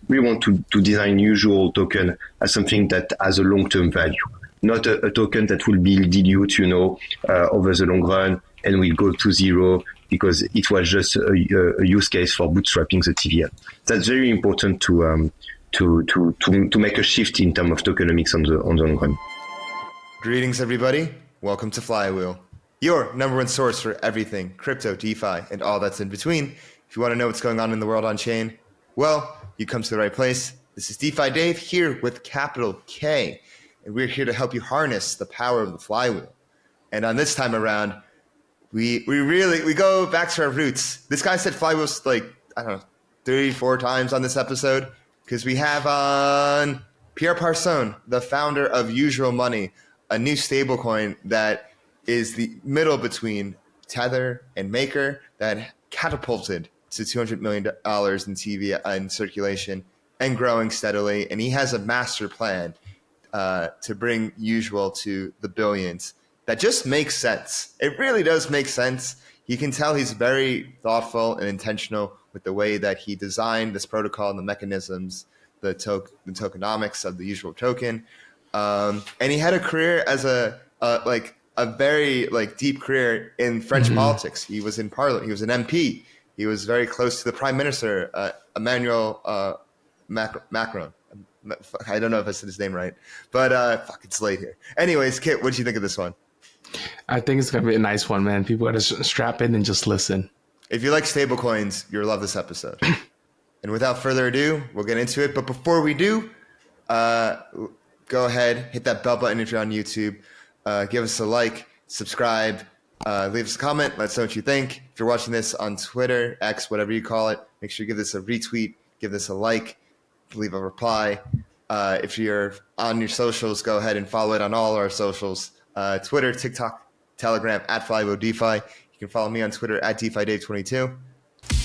we want to design usual token as something that has a long-term value, not a token that will be dilute, over the long run and will go to zero because it was just a use case for bootstrapping the TVL. That's very important to make a shift in terms of tokenomics on the long run. Greetings, everybody. Welcome to Flywheel, your number one source for everything crypto, DeFi, and all that's in between. If you want to know what's going on in the world on chain, well, you come to the right place. This is DeFi Dave here with capital K, and we're here to help you harness the power of the flywheel. And on this time around, we go back to our roots. This guy said flywheel's 3-4 times on this episode because we have on Pierre Person, the founder of Usual Money, a new stablecoin that is the middle between Tether and MICA that catapulted to $200 million in TV in circulation and growing steadily. And he has a master plan to bring Usual to the billions. That just makes sense. It really does make sense. You can tell he's very thoughtful and intentional with the way that he designed this protocol and the mechanisms, the tokenomics of the Usual token. And he had a career as a very deep career in French politics. He was in Parliament. He was an MP. He was very close to the Prime Minister, Emmanuel Macron. I don't know if I said his name right, but it's late here. Anyways, Kit, what did you think of this one? I think it's going to be a nice one, man. People got to strap in and just listen. If you like stablecoins, you'll love this episode. And without further ado, we'll get into it. But before we do, go ahead, hit that bell button if you're on YouTube. Give us a like, subscribe, leave us a comment. Let us know what you think. If you're watching this on Twitter, X, whatever you call it, make sure you give this a retweet, give this a like, leave a reply. If you're on your socials, go ahead and follow it on all our socials. Twitter, TikTok, Telegram, @Flywheel DeFi. You can follow me on Twitter @DeFiDave22.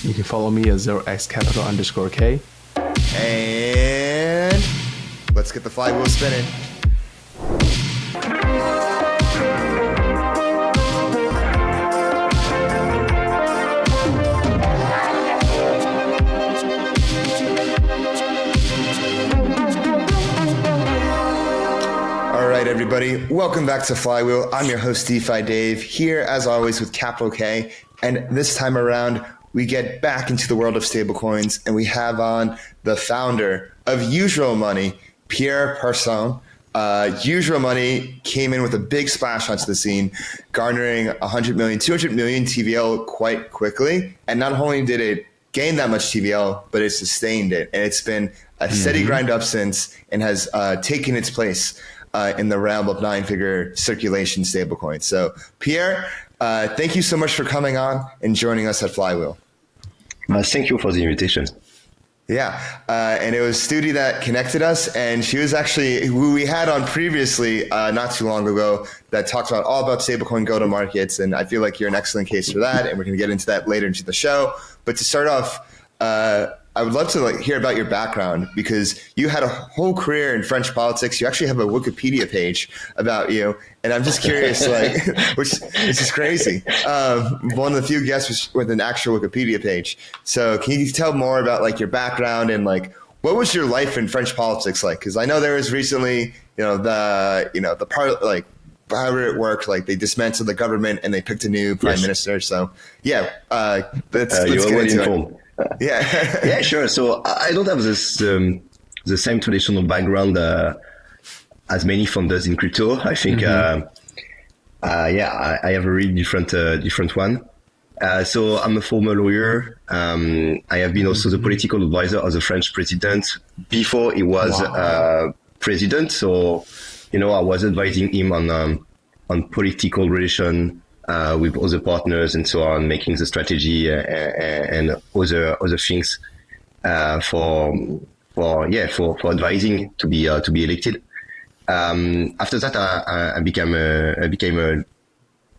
You can follow me at 0xcapital_K. And let's get the flywheel spinning. All right, everybody. Welcome back to Flywheel. I'm your host, DeFi Dave, here as always with capital K. And this time around, we get back into the world of stablecoins, and we have on the founder of Usual Money, Pierre Person. Usual Money came in with a big splash onto the scene, garnering 100 million, 200 million TVL quite quickly. And not only did it gain that much TVL, but it sustained it. And it's been a steady grind up since and has taken its place in the realm of 9-figure circulation stablecoins. So, Pierre, thank you so much for coming on and joining us at Flywheel. Thank you for the invitation. Yeah, and it was Studi that connected us, and she was actually who we had on previously not too long ago that talked about all about stablecoin go-to-markets, and I feel like you're an excellent case for that, and we're going to get into that later into the show. But to start off, I would love to hear about your background, because you had a whole career in French politics. You actually have a Wikipedia page about you, and I'm just curious, which is crazy. One of the few guests with an actual Wikipedia page. So can you tell more about your background and what was your life in French politics like? Because I know there was recently, the part how it worked, they dismantled the government and they picked a new prime minister. So yeah, let's get into it. Yeah, sure. So I don't have this the same traditional background as many founders in crypto. I think, I have a really different one. So I'm a former lawyer. I have been also the political advisor of the French president before he was president. So, I was advising him on political relation with other partners and so on, making the strategy and other things for advising to be elected. After that, I became a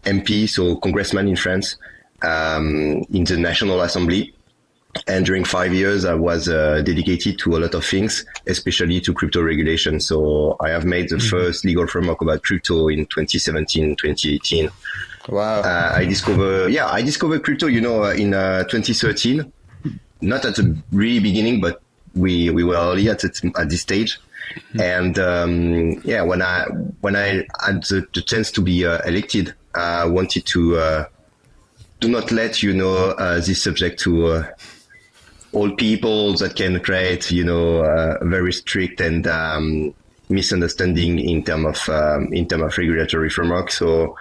MP, so congressman in France, in the National Assembly. And during 5 years, I was dedicated to a lot of things, especially to crypto regulation. So I have made the first legal framework about crypto in 2017, 2018. Wow. I discovered crypto, in 2013. Not at the really beginning, but we were early at this stage. And when I had the chance to be elected, I wanted to do not let this subject to all people that can create very strict and misunderstanding in terms of regulatory framework. So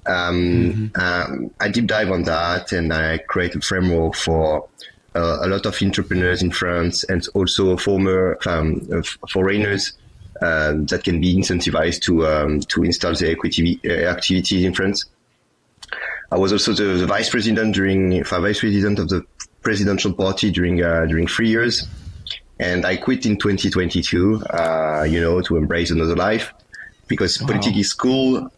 I deep dive on that, and I create a framework for a lot of entrepreneurs in France and also former foreigners that can be incentivized to install their equity activities in France. I was also the vice president of the presidential party during 3 years, and I quit in 2022. To embrace another life, because politics is cool.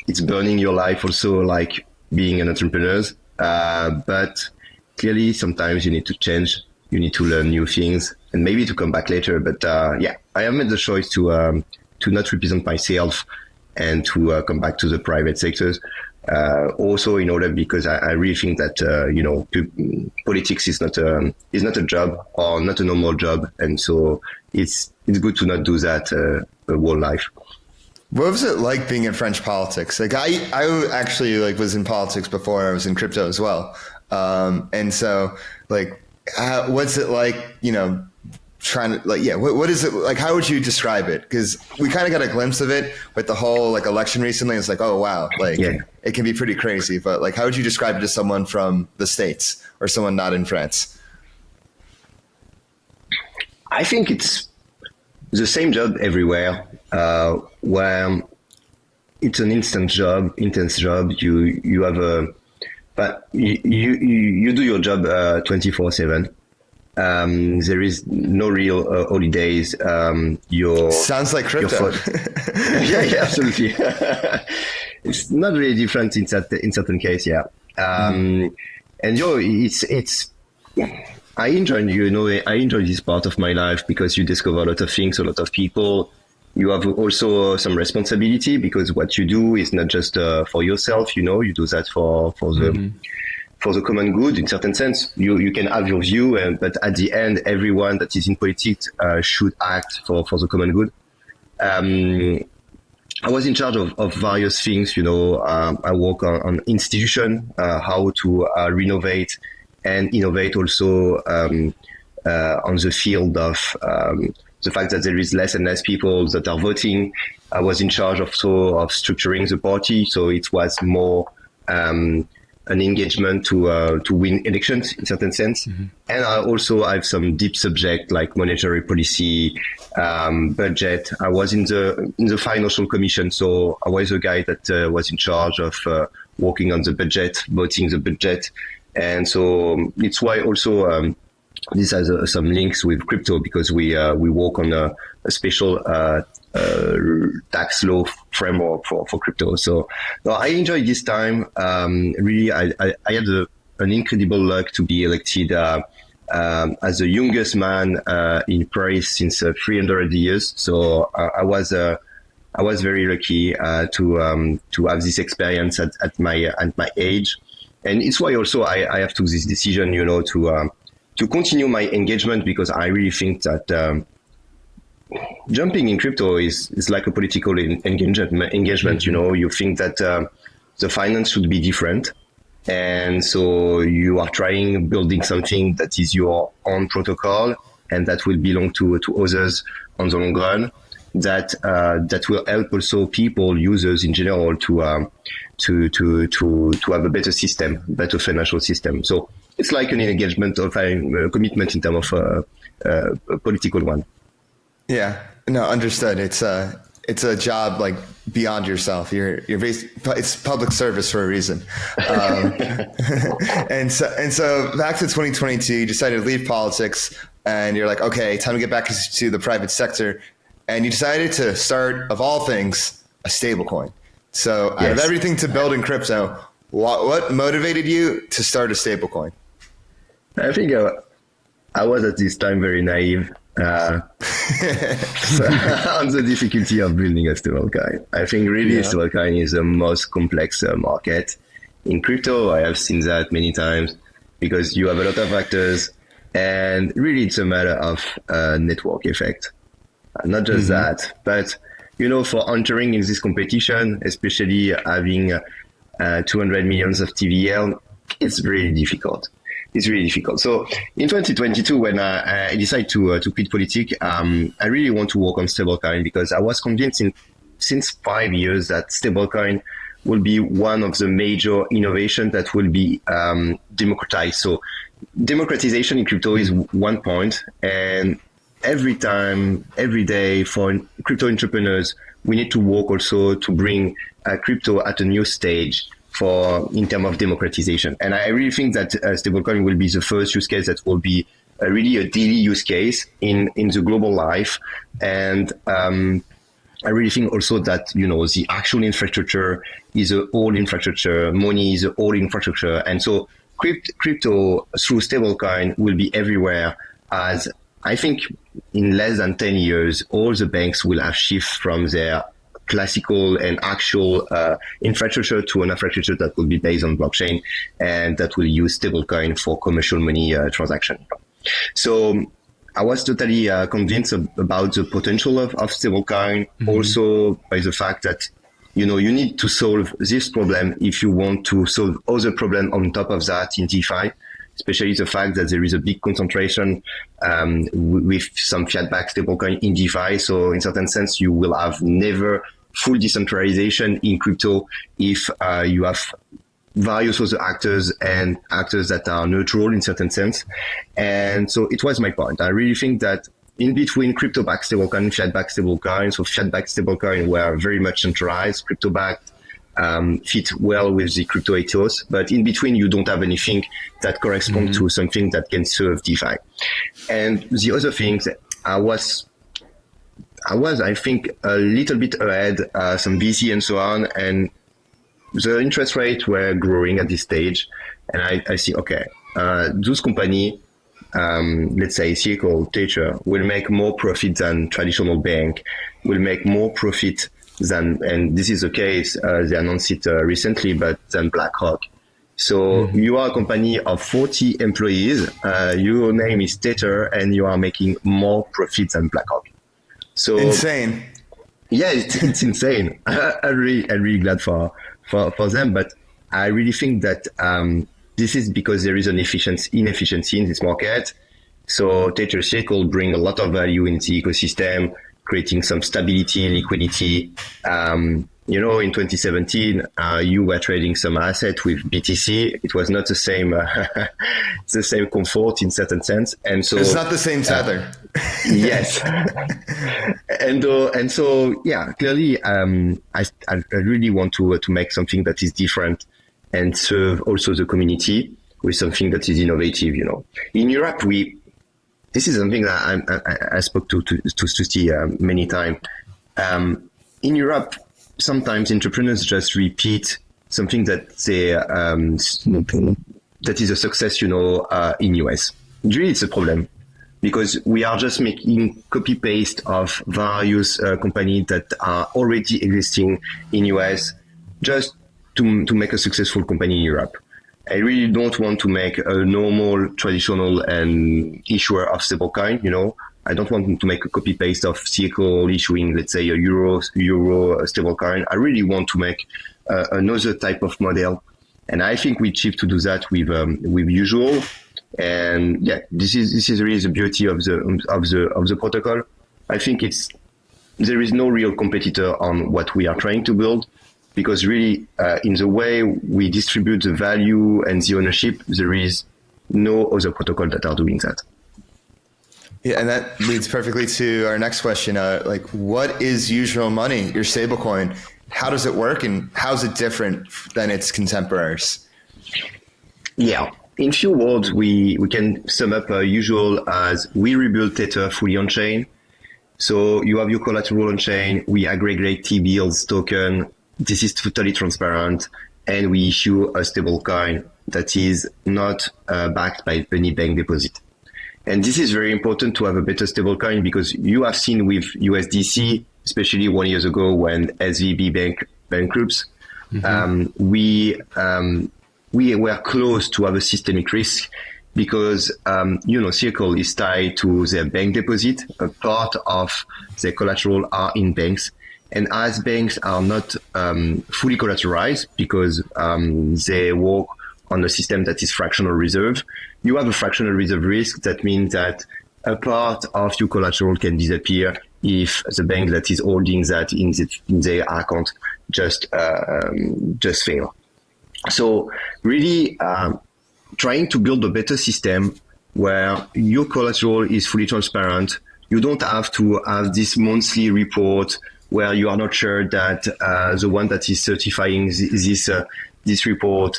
It's burning your life also, like being an entrepreneur. But clearly, sometimes you need to change. You need to learn new things, and maybe to come back later. But I have made the choice to not represent myself and to come back to the private sectors. Also, in order, because I really think that politics is not a job, or not a normal job, and so it's good to not do that a whole life. What was it like being in French politics? Like I actually was in politics before I was in crypto as well, and so what's it like? Trying to what is it like? How would you describe it? Because we kind of got a glimpse of it with the whole election recently. It's like, oh wow, it can be pretty crazy. But how would you describe it to someone from the States or someone not in France? I think it's the same job everywhere, where it's an intense job. You have but you do your job 24/7. There is no real holidays. Sounds like crypto. Yeah, absolutely. It's not really different in certain case. Yeah. And it's. I enjoy this part of my life because you discover a lot of things, a lot of people. You have also some responsibility, because what you do is not just for yourself. You do that for the common good. In certain sense, you can have your view, but at the end, everyone that is in politics should act for the common good. I was in charge of various things. I work on institution, how to renovate and innovate also on the field of the fact that there is less and less people that are voting. I was in charge of structuring the party, so it was more an engagement to win elections in certain sense. And I also have some deep subject like monetary policy, budget. I was in the financial commission, so I was the guy that was in charge of working on the budget, voting the budget. And so it's why also this has some links with crypto, because we work on a special tax law framework for crypto. So no, I enjoyed this time. Really, I had an incredible luck to be elected as the youngest man in Paris since 300 years. So I was very lucky to have this experience at my age. And it's why also I have took this decision, to continue my engagement, because I really think that jumping in crypto is like a political engagement. You think that the finance should be different, and so you are building something that is your own protocol and that will belong to others on the long run. That will help also users in general to have a better system, better financial system. So it's like an engagement of a commitment in terms of a political one. Yeah, no, understood. It's a job beyond yourself. It's public service for a reason. And so back to 2022, you decided to leave politics, and you're like, okay, time to get back to the private sector. And you decided to start, of all things, a stablecoin. So out of everything to build in crypto, what motivated you to start a stablecoin? I think I was at this time very naive on the difficulty of building a stablecoin. I think really stablecoin is the most complex market. In crypto, I have seen that many times, because you have a lot of actors. And really, it's a matter of network effect. Not just that, but for entering in this competition, especially having 200 millions of TVL, it's really difficult. It's really difficult. So in 2022, when I decided to quit politics, I really want to work on stablecoin because I was convinced since 5 years that stablecoin will be one of the major innovations that will be democratized. So democratization in crypto is one point, and every day for crypto entrepreneurs, we need to work also to bring crypto at a new stage in terms of democratization. And I really think that stablecoin will be the first use case that will be really a daily use case in the global life. And I really think also that, the actual infrastructure is a whole infrastructure, money is a whole infrastructure. And so crypto through stablecoin will be everywhere, as I think in less than 10 years, all the banks will have shifted from their classical and actual infrastructure to an infrastructure that will be based on blockchain and that will use stablecoin for commercial money transaction. So I was totally convinced about the potential of stablecoin, also by the fact that you need to solve this problem if you want to solve other problems on top of that in DeFi, especially the fact that there is a big concentration with some fiat-backed stablecoin in DeFi. So in certain sense, you will have never full decentralization in crypto if you have various other actors and actors that are neutral in certain sense. And so it was my point. I really think that in between crypto-backed stablecoin, fiat-backed stablecoin, so fiat-backed stablecoin were very much centralized, crypto-backed fit well with the crypto ethos, but in between you don't have anything that corresponds to something that can serve DeFi. And the other thing that I was, I think, a little bit ahead, some VC and so on, and the interest rates were growing at this stage. And I see, okay, those companies, let's say CeFi, Tether, will make more profit than traditional bank, will make more profit than, and this is the case, they announced it recently, but than BlackRock. So you are a company of 40 employees, your name is Tether, and you are making more profit than BlackRock. So insane. Yeah, it's insane. I'm really glad for them, but I really think that this is because there is an inefficiency in this market. So Tether CeFi bring a lot of value in the ecosystem, creating some stability, liquidity. In 2017, you were trading some asset with BTC. It was not the same, the same comfort in certain sense. And so it's not the same Tether. Yes. And so, yeah, clearly, I really want to make something that is different and serve also the community with something that is innovative. In Europe, this is something that I spoke to Steve many times. In Europe, sometimes entrepreneurs just repeat something that that is a success, in US. Really, it's a problem because we are just making copy paste of various companies that are already existing in US just to make a successful company in Europe. I really don't want to make a normal, traditional issuer of stablecoin. I don't want to make a copy paste of CeFi issuing, let's say, a euro stablecoin. I really want to make another type of model, and I think we achieve to do that with usual. And yeah, this is really the beauty of the protocol. I think there is no real competitor on what we are trying to build, because really in the way we distribute the value and the ownership, there is no other protocol that are doing that. Yeah, and that leads perfectly to our next question. What is usual money, your stablecoin? How does it work, and how's it different than its contemporaries? Yeah. In few words, we can sum up usual as we rebuild Tether fully on chain. So you have your collateral on chain, we aggregate T-bills token. This is totally transparent, and we issue a stablecoin that is not backed by any bank deposit. And this is very important to have a better stablecoin, because you have seen with USDC, especially 1 year ago when SVB bank bankrupts, we were close to have a systemic risk because, Circle is tied to their bank deposit. A part of their collateral are in banks. And as banks are not fully collateralized because they work on a system that is fractional reserve, you have a fractional reserve risk. That means that a part of your collateral can disappear if the bank that is holding that in their account just fail. So really trying to build a better system where your collateral is fully transparent. You don't have to have this monthly report where you are not sure that the one that is certifying this report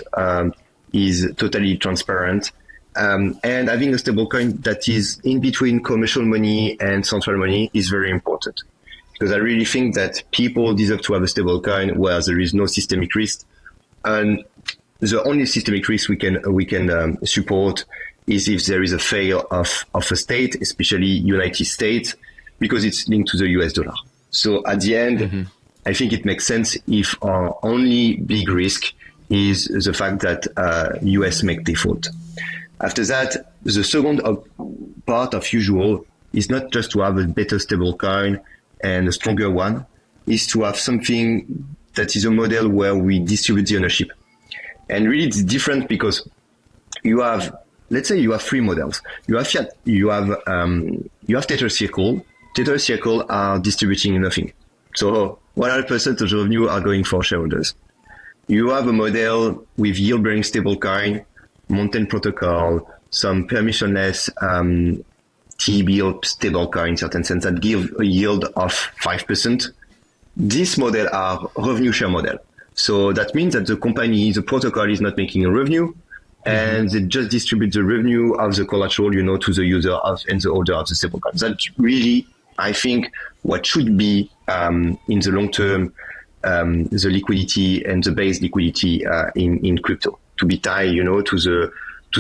is totally transparent. And having a stablecoin that is in between commercial money and central money is very important, because I really think that people deserve to have a stablecoin where there is no systemic risk. And the only systemic risk we can support is if there is a fail of a state, especially United States, because it's linked to the US dollar. So at the end, I think it makes sense if our only big risk is the fact that US make default. After that, the second part of usual is not just to have a better stablecoin and a stronger one, is to have something that is a model where we distribute the ownership. And really it's different because you have, let's say you have three models. You have Tether Circle. Tether Circle are distributing nothing. So 100% of the revenue are going for shareholders. You have a model with yield-bearing stablecoin, Mountain Protocol, some permissionless T-bill stablecoin in certain sense that give a yield of 5%. This model are revenue share model. So that means that the protocol is not making a revenue, and they just distribute the revenue of the collateral, to the user and the holder of the stablecoin. That's really, I think, what should be in the long term the liquidity and the base liquidity in crypto, to be tied, to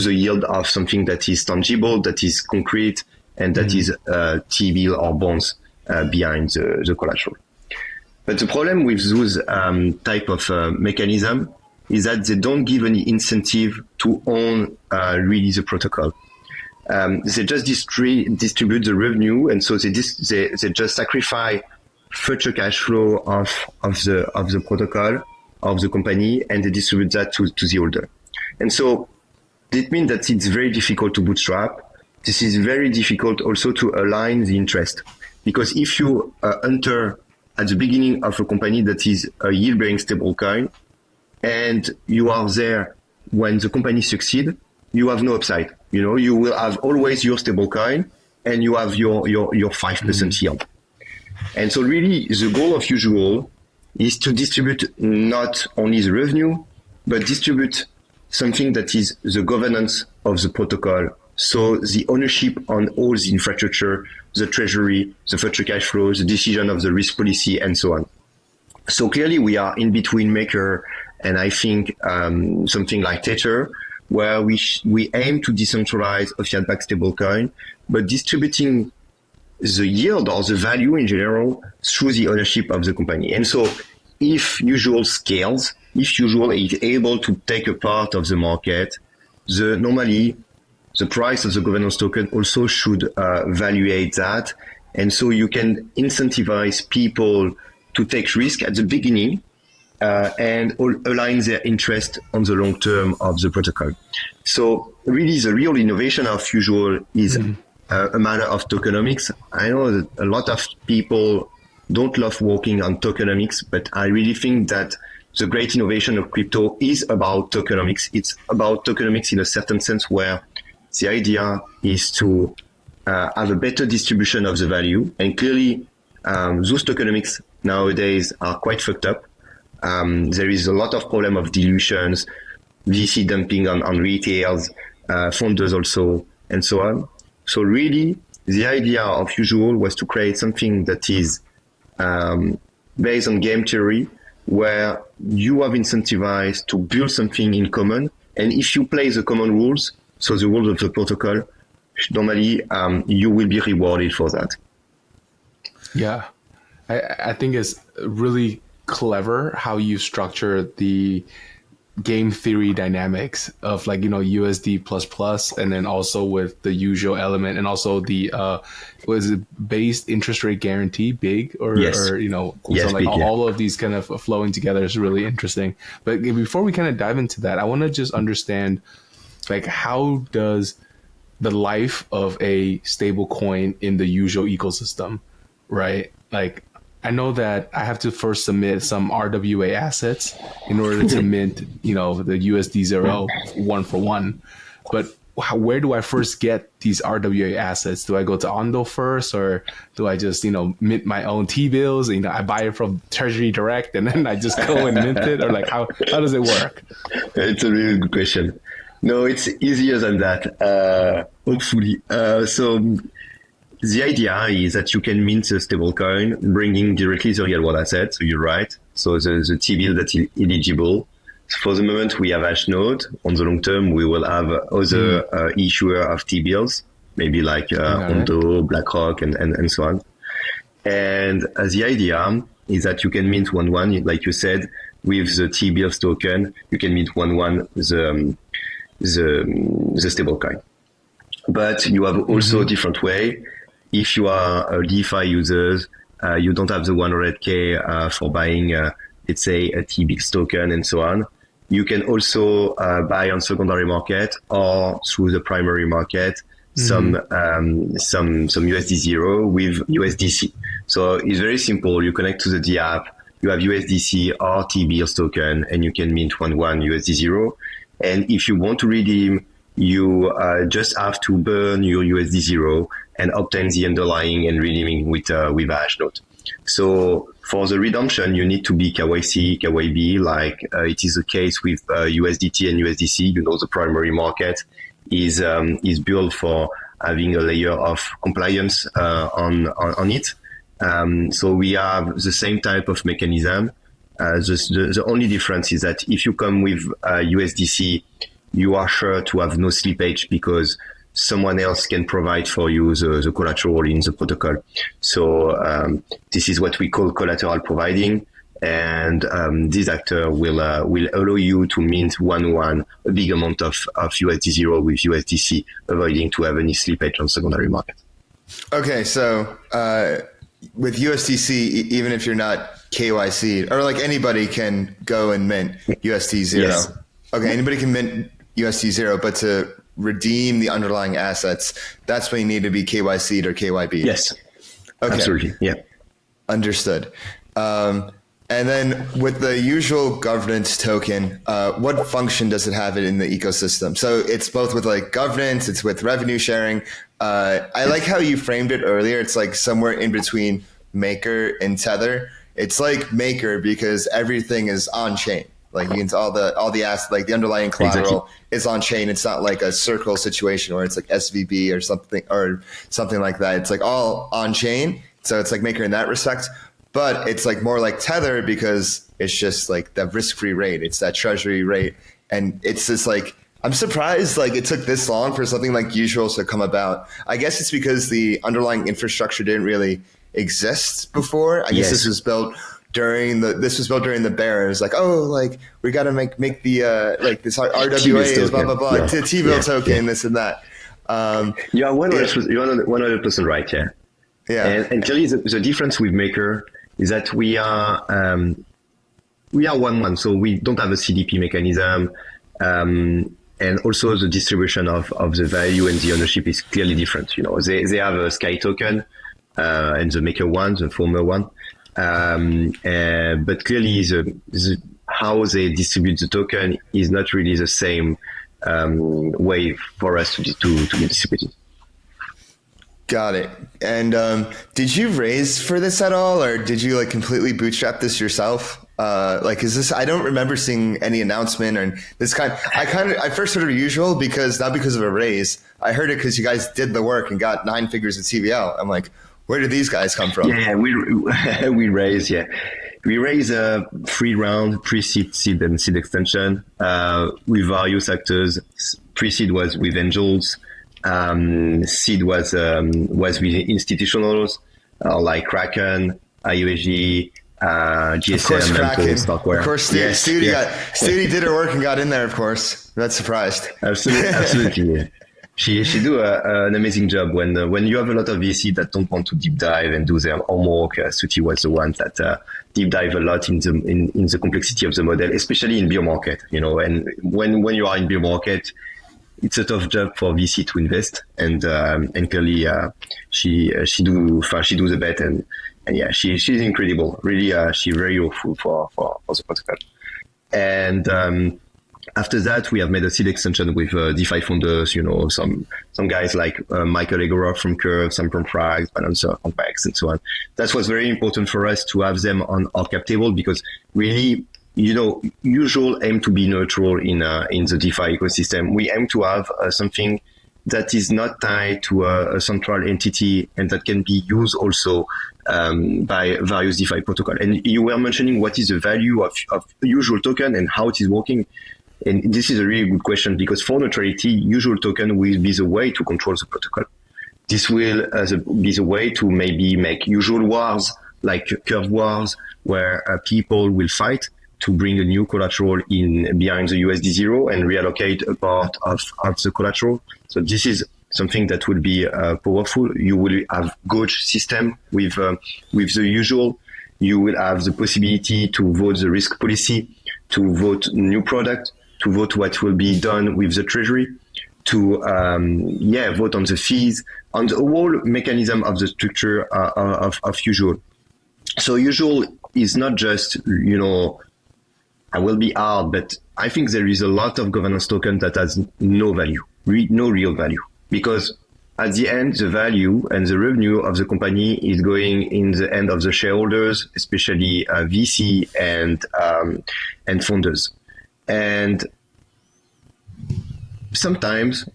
the yield of something that is tangible, that is concrete, and that is T-bill or bonds behind the collateral. But the problem with those type of mechanism is that they don't give any incentive to own really the protocol. They just distribute the revenue, and so they just sacrifice future cash flow of the protocol of the company, and they distribute that to the holder. And so it means that it's very difficult to bootstrap. This is very difficult also to align the interest, because if you enter at the beginning of a company that is a yield-bearing stablecoin, and you are there when the company succeeds, you have no upside. You will have always your stablecoin, and you have your 5% yield. And so really the goal of usual is to distribute not only the revenue, but distribute something that is the governance of the protocol. So the ownership on all the infrastructure, the treasury, the future cash flows, the decision of the risk policy, and so on. So clearly we are in between MICA and I think something like Tether, where we aim to decentralize a fiat-backed stablecoin, but distributing the yield or the value in general through the ownership of the company. And so if usual scales, if usual is able to take a part of the market, normally the price of the governance token also should evaluate that. And so you can incentivize people to take risk at the beginning and align their interest on the long term of the protocol. So really the real innovation of usual is a matter of tokenomics. I know that a lot of people don't love working on tokenomics, but I really think that the great innovation of crypto is about tokenomics. It's about tokenomics in a certain sense, where the idea is to have a better distribution of the value. And clearly, those tokenomics nowadays are quite fucked up. There is a lot of problem of dilutions, VC dumping on retails, founders also, and so on. So really, the idea of usual was to create something that is based on game theory, where you have incentivized to build something in common. And if you play the common rules, so the rules of the protocol, normally you will be rewarded for that. Yeah, I think it's really clever how you structure the game theory dynamics of like, USD plus plus, and then also with the usual element, and also the was it based interest rate guarantee big or Yes. or Yes, so like big, yeah. all of these kind of flowing together is really interesting. But before we kind of dive into that, I want to just understand, like, how does the life of a stable coin in the usual ecosystem, right? Like, I know that I have to first submit some RWA assets in order to mint, the USD zero 1-for-1. But where do I first get these RWA assets? Do I go to Ondo first, or do I just, mint my own T-bills? I buy it from Treasury Direct and then I just go and mint it? Or like, how does it work? It's a really good question. No, it's easier than that, hopefully. So the idea is that you can mint a stablecoin, bringing directly the real world asset. So you're right. So the T-bill that is eligible. For the moment, we have Ashnode. On the long term, we will have other issuer of T-bills, maybe like Ondo, BlackRock, and so on. And the idea is that you can mint 1-1, like you said, with the T-bills token. You can mint 1-1 the stablecoin. But you have also a different way. If you are a DeFi user, you don't have the 100K for buying, let's say, a T-bills token and so on. You can also buy on secondary market or through the primary market some USD zero with USDC. So it's very simple. You connect to the D app, you have USDC or T-bills token, and you can mint 1-1 USD zero. And if you want to redeem, you just have to burn your USD zero and obtain the underlying and redeeming with Ashnode. So for the redemption, you need to be KYC, KYB, like it is the case with USDT and USDC. The primary market is built for having a layer of compliance on it. So we have the same type of mechanism. The only difference is that if you come with USDC, you are sure to have no slippage because someone else can provide for you the collateral in the protocol. So this is what we call collateral providing, and this actor will allow you to mint 1-1 a big amount of USD zero with USDC, avoiding to have any slippage on secondary market. Okay, so with USDC, even if you're not KYC, or like anybody can go and mint USD zero. Yes. Okay, anybody can mint USD zero, but to redeem the underlying assets, that's when you need to be KYC'd or KYB. Yes. Okay. Absolutely. Yeah. Understood. And then with the usual governance token, what function does it have in the ecosystem? So it's both with like governance, it's with revenue sharing. I like how you framed it earlier. It's like somewhere in between Maker and Tether. It's like Maker because everything is on chain. Like you can all the assets, like the underlying collateral is on chain. It's not like a circle situation where it's like SVB or something like that. It's like all on chain. So it's like Maker in that respect. But it's like more like Tether because it's just like the risk-free rate. It's that treasury rate. And it's just like, I'm surprised like it took this long for something like usual to come about. I guess it's because the underlying infrastructure didn't really exist before. I guess this was built during the bear. It was like, oh, like we got to make the like this RWA is blah, blah, blah, T-bill token, this and that. You are 100% right, yeah. Yeah. And clearly the difference with Maker is that we are 1-1, so we don't have a CDP mechanism, and also the distribution of the value and the ownership is clearly different. They have a Sky token and the Maker one, the former one, but clearly the how they distribute the token is not really the same way for us to be distributed. Got it. And did you raise for this at all, or did you like completely bootstrap this yourself? Is this? I don't remember seeing any announcement or this kind. I first heard of usual because not because of a raise. I heard it because you guys did the work and got 9 figures at TVL. I'm like, where did these guys come from? Yeah, we raised. Yeah, we raised a 3 round pre-seed, seed, and seed extension with various actors. Pre-seed was with angels. Seed was with institutionals like Kraken, IOG, GSM, Of course, Kraken. Starkware. Of course, Studi did her work and got in there, of course. That's surprised. Absolutely. Yeah. She do an amazing job when you have a lot of VC that don't want to deep dive and do their homework. Suti was the one that deep dive a lot in the complexity of the model, especially in bear market. And when you are in bear market, it's a tough job for VC to invest, and clearly she do the bet, and yeah, she's incredible. Really, she's very helpful for the protocol. And after that, we have made a seed extension with DeFi founders, some guys like Michael Egorov from Curve, some from Frags, Balancer, Complex, and so on. That was very important for us to have them on our cap table, because really, usual aim to be neutral in the DeFi ecosystem. We aim to have something that is not tied to a central entity and that can be used also by various DeFi protocol. And you were mentioning what is the value of usual token and how it is working. And this is a really good question, because for neutrality, usual token will be the way to control the protocol. This will be the way to maybe make usual wars, like curve wars, where people will fight to bring a new collateral in behind the USD0 and reallocate a part of the collateral. So this is something that will be powerful. You will have gauge system with the usual. You will have the possibility to vote the risk policy, to vote new product, to vote what will be done with the treasury, to vote on the fees, on the whole mechanism of the structure of usual. So usual is not just, I will be hard, but I think there is a lot of governance token that has no value, no real value, because at the end, the value and the revenue of the company is going in the end of the shareholders, especially VC and funders. And sometimes,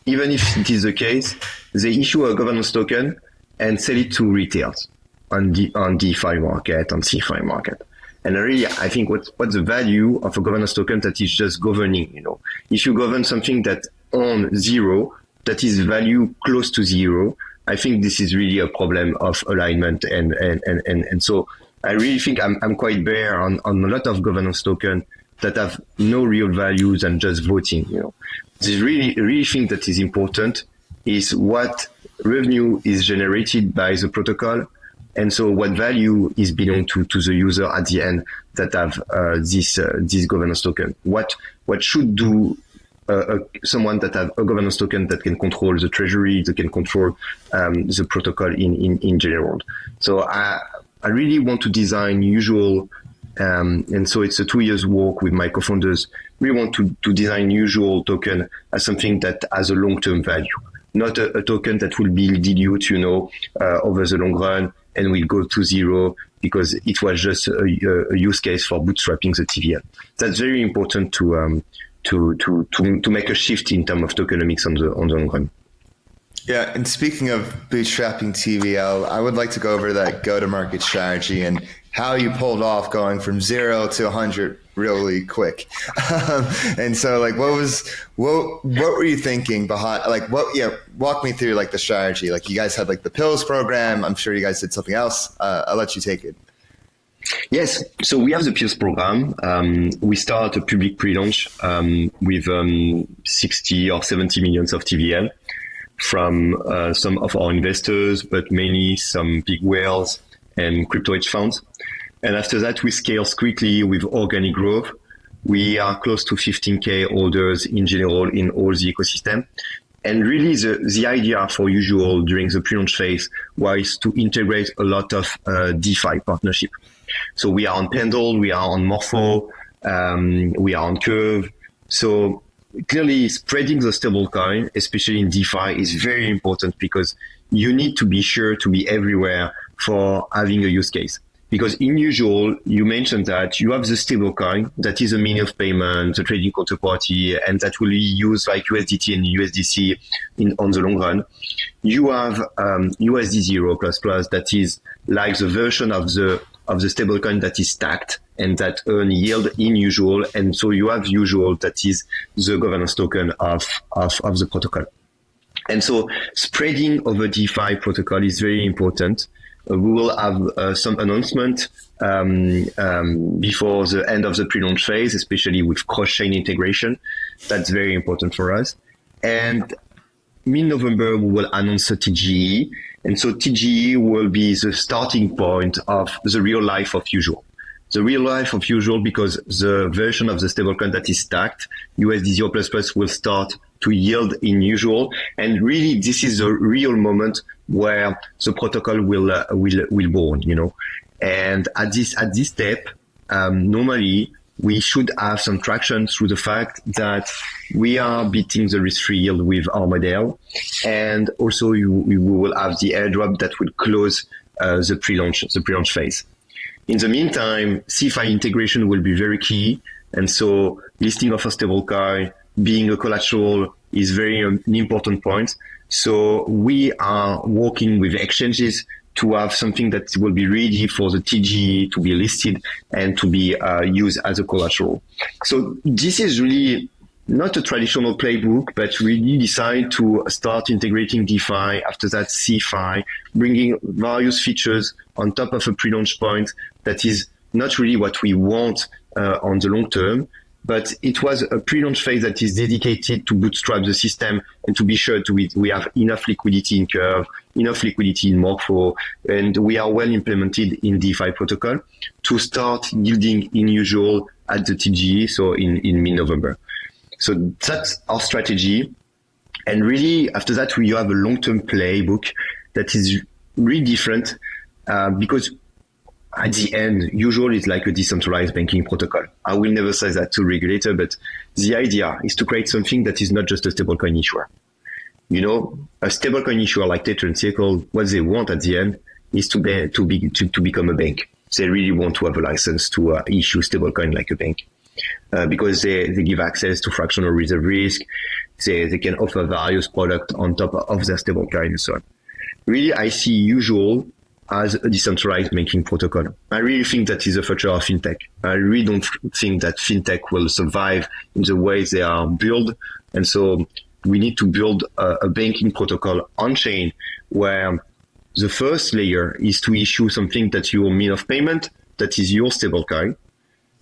even if it is the case, they issue a governance token and sell it to retailers on DeFi market, on CeFi market. And really, I think what's the value of a governance token that is just governing? If you govern something that on zero, that is value close to zero, I think this is really a problem of alignment. And so I really think I'm quite bare on a lot of governance token that have no real values and just voting. This really thing that is important is what revenue is generated by the protocol, and so what value is belong to the user at the end that have this governance token. What should do someone that have a governance token that can control the treasury, that can control the protocol in general. So I really want to design usual. And so it's a 2 years work with my co-founders. We want to design usual token as something that has a long-term value, not a token that will be dilute, over the long run and will go to zero because it was just a use case for bootstrapping the TVL. That's very important to make a shift in terms of tokenomics on the long run. Yeah, and speaking of bootstrapping TVL, I would like to go over that go-to-market strategy and how you pulled off going from 0 to 100 really quick. And so, what were you thinking behind? Walk me through the strategy. You guys had the pills program. I'm sure you guys did something else. I'll let you take it. Yes, so we have the Pills program. We start a public pre-launch with 60 or 70 millions of TVL from some of our investors, but mainly some big whales and crypto hedge funds. And after that, we scale quickly with organic growth. We are close to 15K holders in general in all the ecosystem. And really the idea for usual during the pre-launch phase was to integrate a lot of DeFi partnership. So we are on Pendle, we are on Morpho, we are on Curve. So clearly spreading the stablecoin, especially in DeFi, is very important because you need to be sure to be everywhere for having a use case. Because in usual, you mentioned that you have the stablecoin that is a means of payment, the trading counterparty, and that will be used like USDT and USDC on the long run. You have USD0++ that is like the version of the stablecoin that is stacked and that earn yield in usual. And so you have usual that is the governance token of the protocol. And so spreading over DeFi protocol is very important. we will have some announcement before the end of the pre-launch phase, especially with cross-chain integration. That's very important for us. And mid-November, we will announce a TGE. And so TGE will be the starting point of the real life of usual. The real life of usual, because the version of the stablecoin that is stacked, USD 0++ will start to yield in usual. And really, this is the real moment where the protocol will born, you know. And at this step, normally we should have some traction through the fact that we are beating the risk-free yield with our model. And also we will have the airdrop that will close the pre-launch phase. In the meantime, CeFi integration will be very key. And so listing of a stablecoin, being a collateral is very an important point. So we are working with exchanges to have something that will be ready for the TGE to be listed and to be used as a collateral. So this is really not a traditional playbook, but really decide to start integrating DeFi, after that CeFi, bringing various features on top of a pre-launch point that is not really what we want on the long term, but it was a pre-launch phase that is dedicated to bootstrap the system and to be sure we have enough liquidity in Curve, enough liquidity in Morpho, and we are well implemented in DeFi protocol to start yielding in usual at the TGE, so in mid-November. So that's our strategy. And really, after that, we have a long-term playbook that is really different because at the end, usual is like a decentralized banking protocol. I will never say that to regulator, but the idea is to create something that is not just a stablecoin issuer. You know, a stablecoin issuer like Tether and Circle, what they want at the end is to become a bank. They really want to have a license to issue stablecoin like a bank. Because they give access to fractional reserve risk, they can offer various products on top of their stablecoin and so on. Really, I see usual as a decentralized banking protocol. I really think that is the future of fintech. I really don't think that fintech will survive in the way they are built. And so we need to build a banking protocol on chain where the first layer is to issue something that's your mean of payment, that is your stablecoin.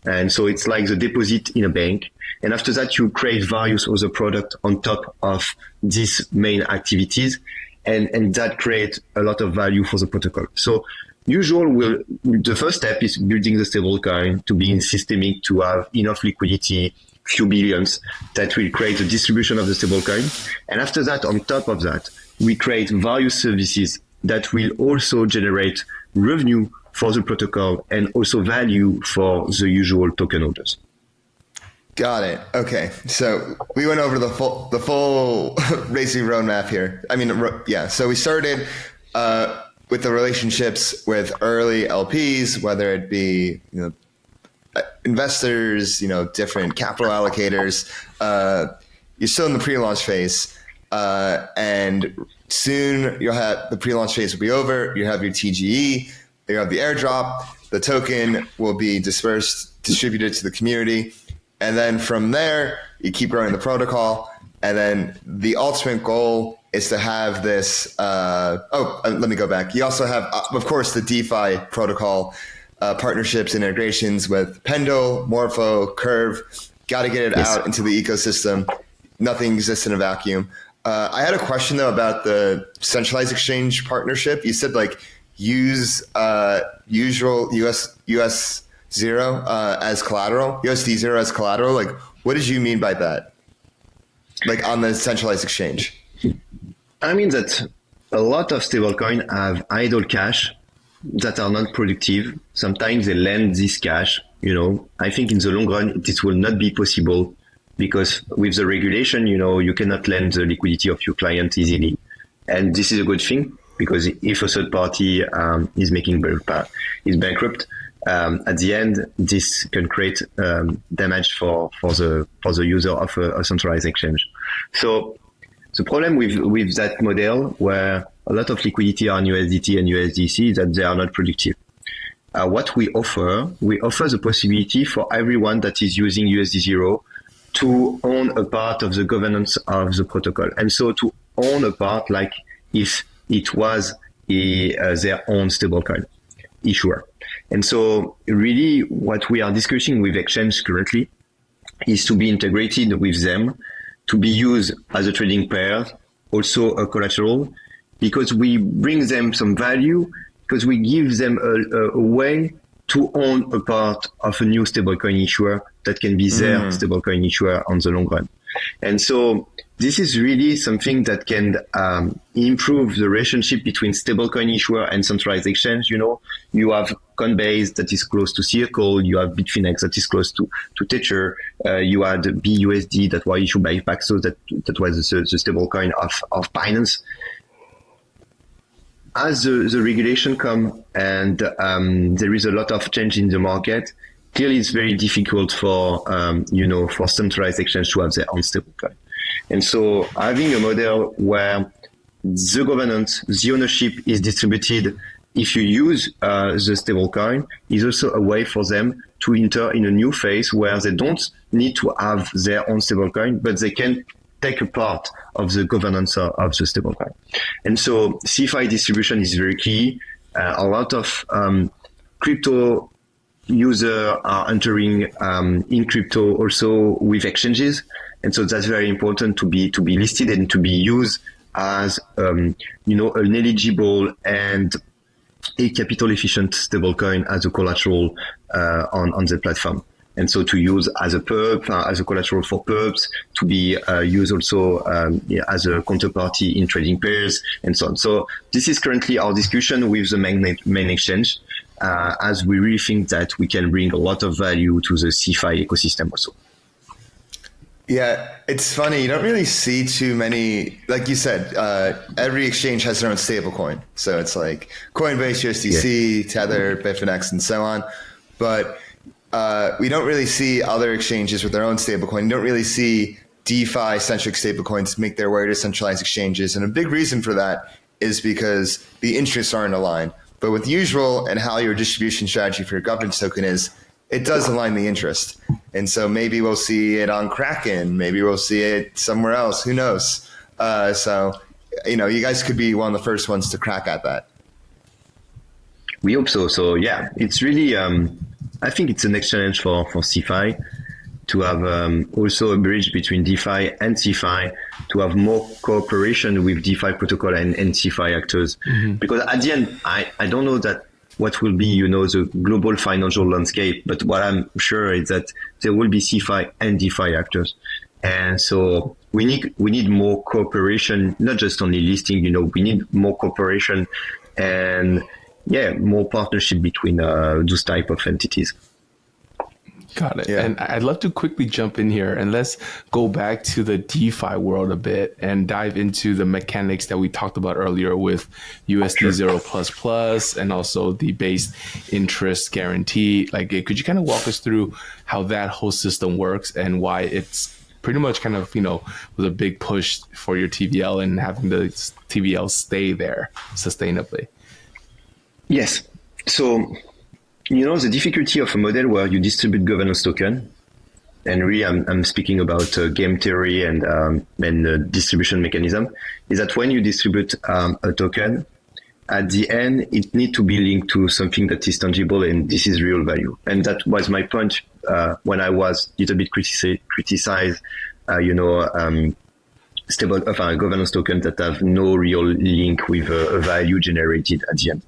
And so it's like the deposit in a bank. And after that, you create various other products on top of these main activities. And that creates a lot of value for the protocol. So the first step is building the stablecoin to be systemic, to have enough liquidity, few billions that will create a distribution of the stablecoin. And after that, on top of that, we create various services that will also generate revenue for the protocol and also value for the usual token holders. Got it. Okay. So we went over the full racing roadmap here. I mean, yeah. So we started with the relationships with early LPs, whether it be, investors, different capital allocators. You're still in the pre-launch phase, and soon you'll have the pre-launch phase will be over. You have your TGE. You have the airdrop, the token will be distributed to the community. And then from there, you keep growing the protocol. And then the ultimate goal is to have this. Let me go back. You also have, of course, the DeFi protocol partnerships and integrations with Pendle, Morpho, Curve. Got to get it out into the ecosystem. Nothing exists in a vacuum. I had a question, though, about the centralized exchange partnership. You said, use usual US zero as collateral, USD zero as collateral. What did you mean by that? On the centralized exchange? I mean that a lot of stablecoin have idle cash that are not productive. Sometimes they lend this cash. I think in the long run, this will not be possible because with the regulation, you cannot lend the liquidity of your client easily. And this is a good thing. Because if a third party is bankrupt, at the end, this can create damage for the user of a centralized exchange. So the problem with that model, where a lot of liquidity are in USDT and USDC, is that they are not productive. What we offer the possibility for everyone that is using USD0 to own a part of the governance of the protocol, and so to own a part like if it was their own stablecoin issuer. And so really what we are discussing with exchange currently is to be integrated with them, to be used as a trading pair, also a collateral, because we bring them some value, because we give them a way to own a part of a new stablecoin issuer that can be their stablecoin issuer on the long run. And so this is really something that can improve the relationship between stablecoin issuer and centralized exchange. You know, you have Coinbase that is close to Circle, you have Bitfinex that is close to Tether, you had BUSD that was issued by Paxos that was the stablecoin of Binance. As the regulation come and there is a lot of change in the market, clearly it's very difficult for for centralized exchange to have their own stablecoin. And so having a model where the governance, the ownership is distributed if you use the stablecoin is also a way for them to enter in a new phase where they don't need to have their own stablecoin, but they can take a part of the governance of the stablecoin. And so CeFi distribution is very key. A lot of crypto users are entering in crypto also with exchanges. And so that's very important to be listed and to be used as an eligible and a capital efficient stablecoin as a collateral on the platform. And so to use as a pub, as a collateral for pubs, to be used also as a counterparty in trading pairs, and so on. So this is currently our discussion with the main exchange, as we really think that we can bring a lot of value to the CeFi ecosystem also. Yeah, it's funny. You don't really see too many, like you said, every exchange has their own stablecoin. So it's like Coinbase, USDC, Tether, Bitfinex, and so on. But we don't really see other exchanges with their own stablecoin. You don't really see DeFi-centric stablecoins make their way to centralized exchanges. And a big reason for that is because the interests aren't aligned. But with usual and how your distribution strategy for your governance token is, it does align the interest. And so maybe we'll see it on Kraken. Maybe we'll see it somewhere else. Who knows? So you guys could be one of the first ones to crack at that. We hope so. So yeah, it's really, I think it's the next challenge for CeFi to have also a bridge between DeFi and CeFi, to have more cooperation with DeFi protocol and CeFi actors. Mm-hmm. Because at the end, I don't know that what will be, the global financial landscape, but what I'm sure is that there will be CeFi and DeFi actors. And so we need more cooperation, not just only listing, we need more cooperation and more partnership between those type of entities. Got it. Yeah. And I'd love to quickly jump in here and let's go back to the DeFi world a bit and dive into the mechanics that we talked about earlier with USD 0++ and also the base interest guarantee. Like, could you kind of walk us through how that whole system works and why it's pretty much kind of, was a big push for your TVL and having the TVL stay there sustainably? Yes. So, the difficulty of a model where you distribute governance token, and really I'm speaking about game theory and distribution mechanism, is that when you distribute a token, at the end, it needs to be linked to something that is tangible, and this is real value. And that was my point when I was a little bit criticized, stable governance token that have no real link with a value generated at the end.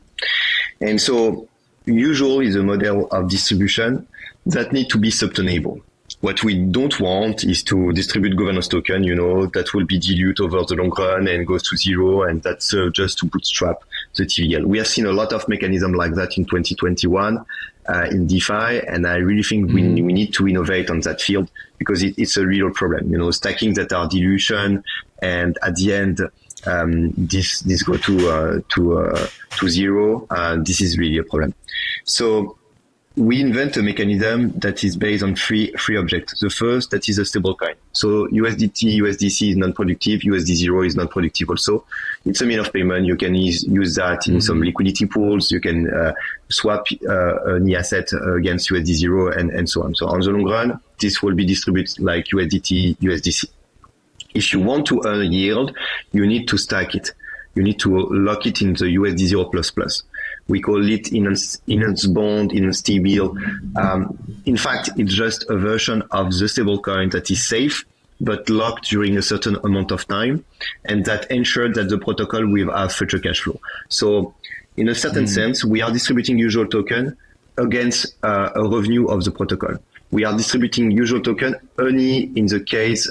And so usual is a model of distribution that need to be subtenable. What we don't want is to distribute governance token, that will be dilute over the long run and goes to zero, and that's just to bootstrap the TVL. We have seen a lot of mechanisms like that in 2021 in DeFi, and I really think we need to innovate on that field because it's a real problem. Stacking that are dilution, and at the end this go to zero. This is really a problem. So we invent a mechanism that is based on three objects. The first, that is a stablecoin. So USDT, USDC is non-productive. USD0 is non-productive also. It's a mean of payment. You can use that in some liquidity pools. You can swap any asset against USD0 and so on. So on the long run, this will be distributed like USDT, USDC. If you want to earn yield, you need to stack it. you need to lock it in the USD 0++. We call it enhanced bond, enhanced T-bill. In fact, it's just a version of the stablecoin that is safe, but locked during a certain amount of time, and that ensures that the protocol will have future cash flow. So in a certain sense, we are distributing usual token against a revenue of the protocol. We are distributing usual token only in the case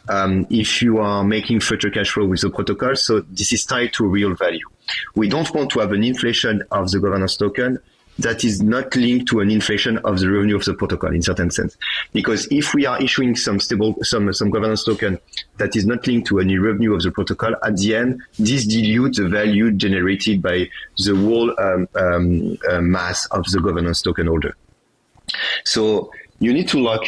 if you are making future cash flow with the protocol. So this is tied to real value. We don't want to have an inflation of the governance token that is not linked to an inflation of the revenue of the protocol in certain sense. Because if we are issuing some governance token that is not linked to any revenue of the protocol, at the end, this dilutes the value generated by the whole mass of the governance token holder. So you need to lock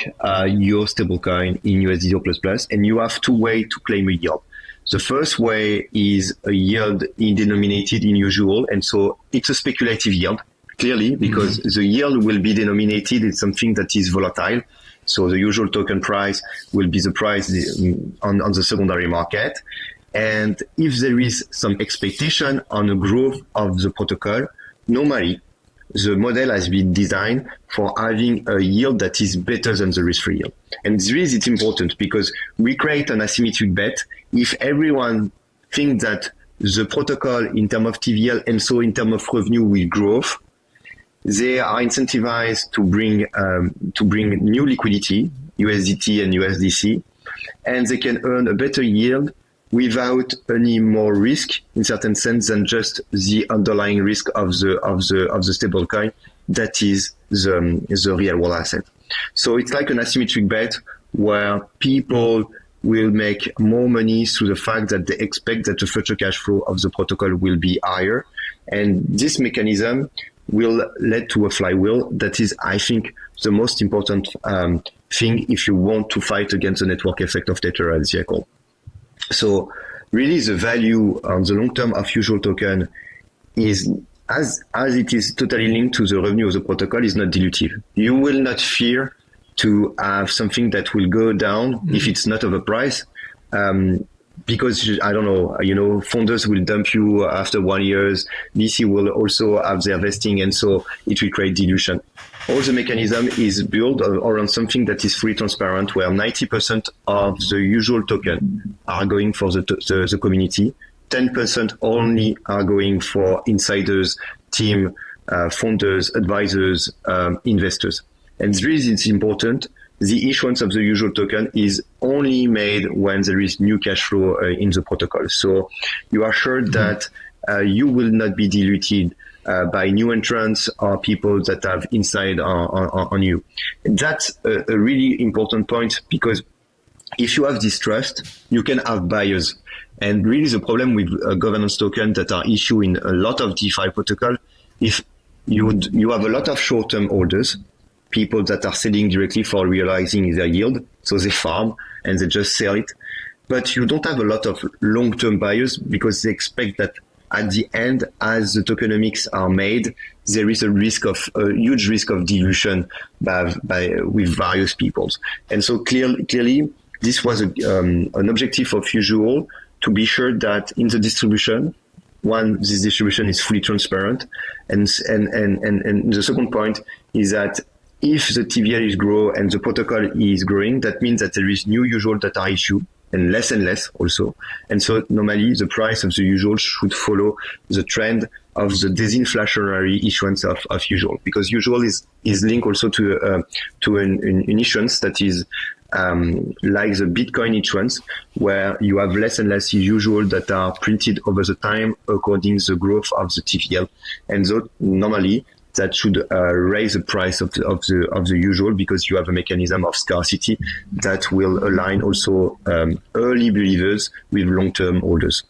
your stablecoin in USD 0++, and you have two ways to claim a yield. The first way is a yield denominated in usual, and so it's a speculative yield, clearly, because the yield will be denominated in something that is volatile. So the usual token price will be the price on the secondary market. And if there is some expectation on the growth of the protocol, normally the model has been designed for having a yield that is better than the risk-free yield. And this is important because we create an asymmetric bet. If everyone thinks that the protocol in terms of TVL and so in terms of revenue will grow, they are incentivized to bring new liquidity, USDT and USDC, and they can earn a better yield without any more risk in certain sense than just the underlying risk of the stablecoin that is the real world asset. So it's like an asymmetric bet where people will make more money through the fact that they expect that the future cash flow of the protocol will be higher. And this mechanism will lead to a flywheel that is, I think, the most important thing if you want to fight against the network effect of Tether, as I call. So really the value on the long term of usual token is, as it is totally linked to the revenue of the protocol, is not dilutive. You will not fear to have something that will go down if it's not of a price. Because I don't know, funders will dump you after 1 year. VC will also have their vesting, and so it will create dilution. All the mechanism is built around something that is fully transparent, where 90% of the usual token are going for the community, 10% only are going for insiders, team, funders, advisors, investors. And the reason it's important, the issuance of the usual token is only made when there is new cash flow in the protocol. So you are sure that you will not be diluted by new entrants or people that have inside on you. And that's a really important point, because if you have this trust, you can have buyers. And really the problem with governance tokens that are issued in a lot of DeFi protocol, if you have a lot of short-term holders, people that are selling directly for realizing their yield. So they farm and they just sell it. But you don't have a lot of long-term buyers because they expect that at the end, as the tokenomics are made, there is a huge risk of dilution with various peoples. And so clearly, this was an objective of Usual to be sure that in the distribution, this distribution is fully transparent. And the second point is that if the TVL is growing and the protocol is growing, that means that there is new usual that are issued, and less also. And so normally the price of the usual should follow the trend of the disinflationary issuance of usual, because usual is linked also to an issuance that is like the Bitcoin issuance, where you have less and less usual that are printed over the time according to the growth of the TVL. And so normally that should raise the price of the usual, because you have a mechanism of scarcity that will align also early believers with long-term holders.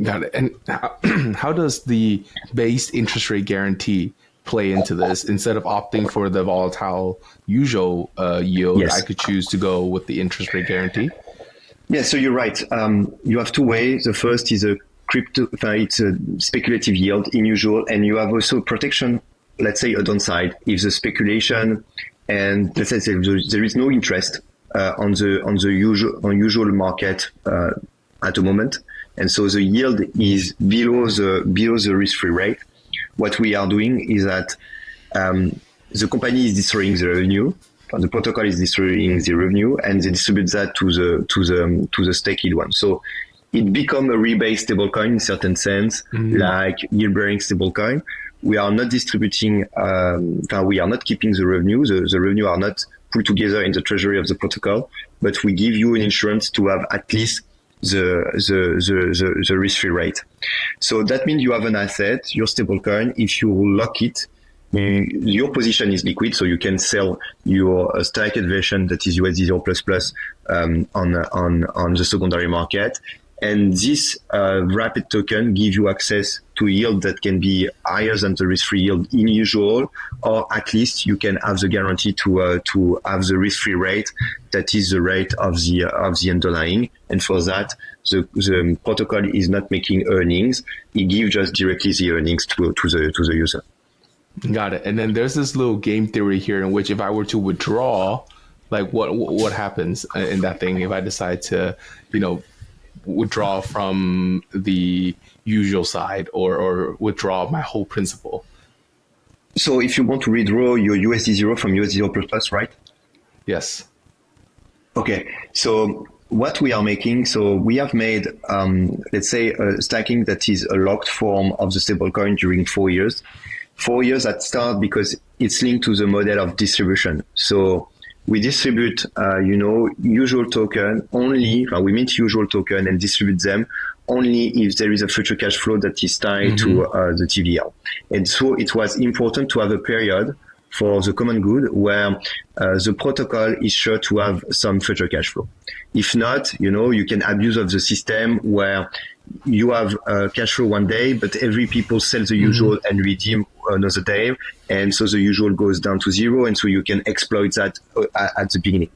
Got it. And how does the base interest rate guarantee play into this? Instead of opting for the volatile usual yield, yes, I could choose to go with the interest rate guarantee? Yeah, so you're right. You have two ways. The first is it's a speculative yield in usual, and you have also protection, let's say a downside. If the speculation and let's say there is no interest on the usual market at the moment, and so the yield is below the risk-free rate. What we are doing is that the company is destroying the revenue, the protocol is destroying the revenue, and they distribute that to the staked one. So it become a rebased stablecoin in certain sense, like yield-bearing stablecoin. We are not distributing, we are not keeping the revenue. The revenue are not put together in the treasury of the protocol, but we give you an insurance to have at least the risk-free rate. So that means you have an asset, your stablecoin. If you lock it, your position is liquid, so you can sell your staked version that is USD 0++ on the secondary market. And this rapid token give you access to yield that can be higher than the risk-free yield in usual, or at least you can have the guarantee to have the risk-free rate that is the rate of the underlying. And for that, the protocol is not making earnings; it gives just directly the earnings to the user. Got it. And then there's this little game theory here in which if I were to withdraw, like what happens in that thing if I decide to, withdraw from the usual side or withdraw my whole principal? So if you want to withdraw your USD 0 from USD 0++, right? Yes. Okay. So what we are making, so we have made, let's say, a stacking that is a locked form of the stablecoin during 4 years. 4 years at start because it's linked to the model of distribution. So we distribute, usual token only, we mint usual token and distribute them only if there is a future cash flow that is tied to the TVL. And so it was important to have a period for the common good where the protocol is sure to have some future cash flow. If not, you can abuse of the system where you have cash flow one day, but every people sell the usual and redeem another day. And so the usual goes down to zero. And so you can exploit that at the beginning.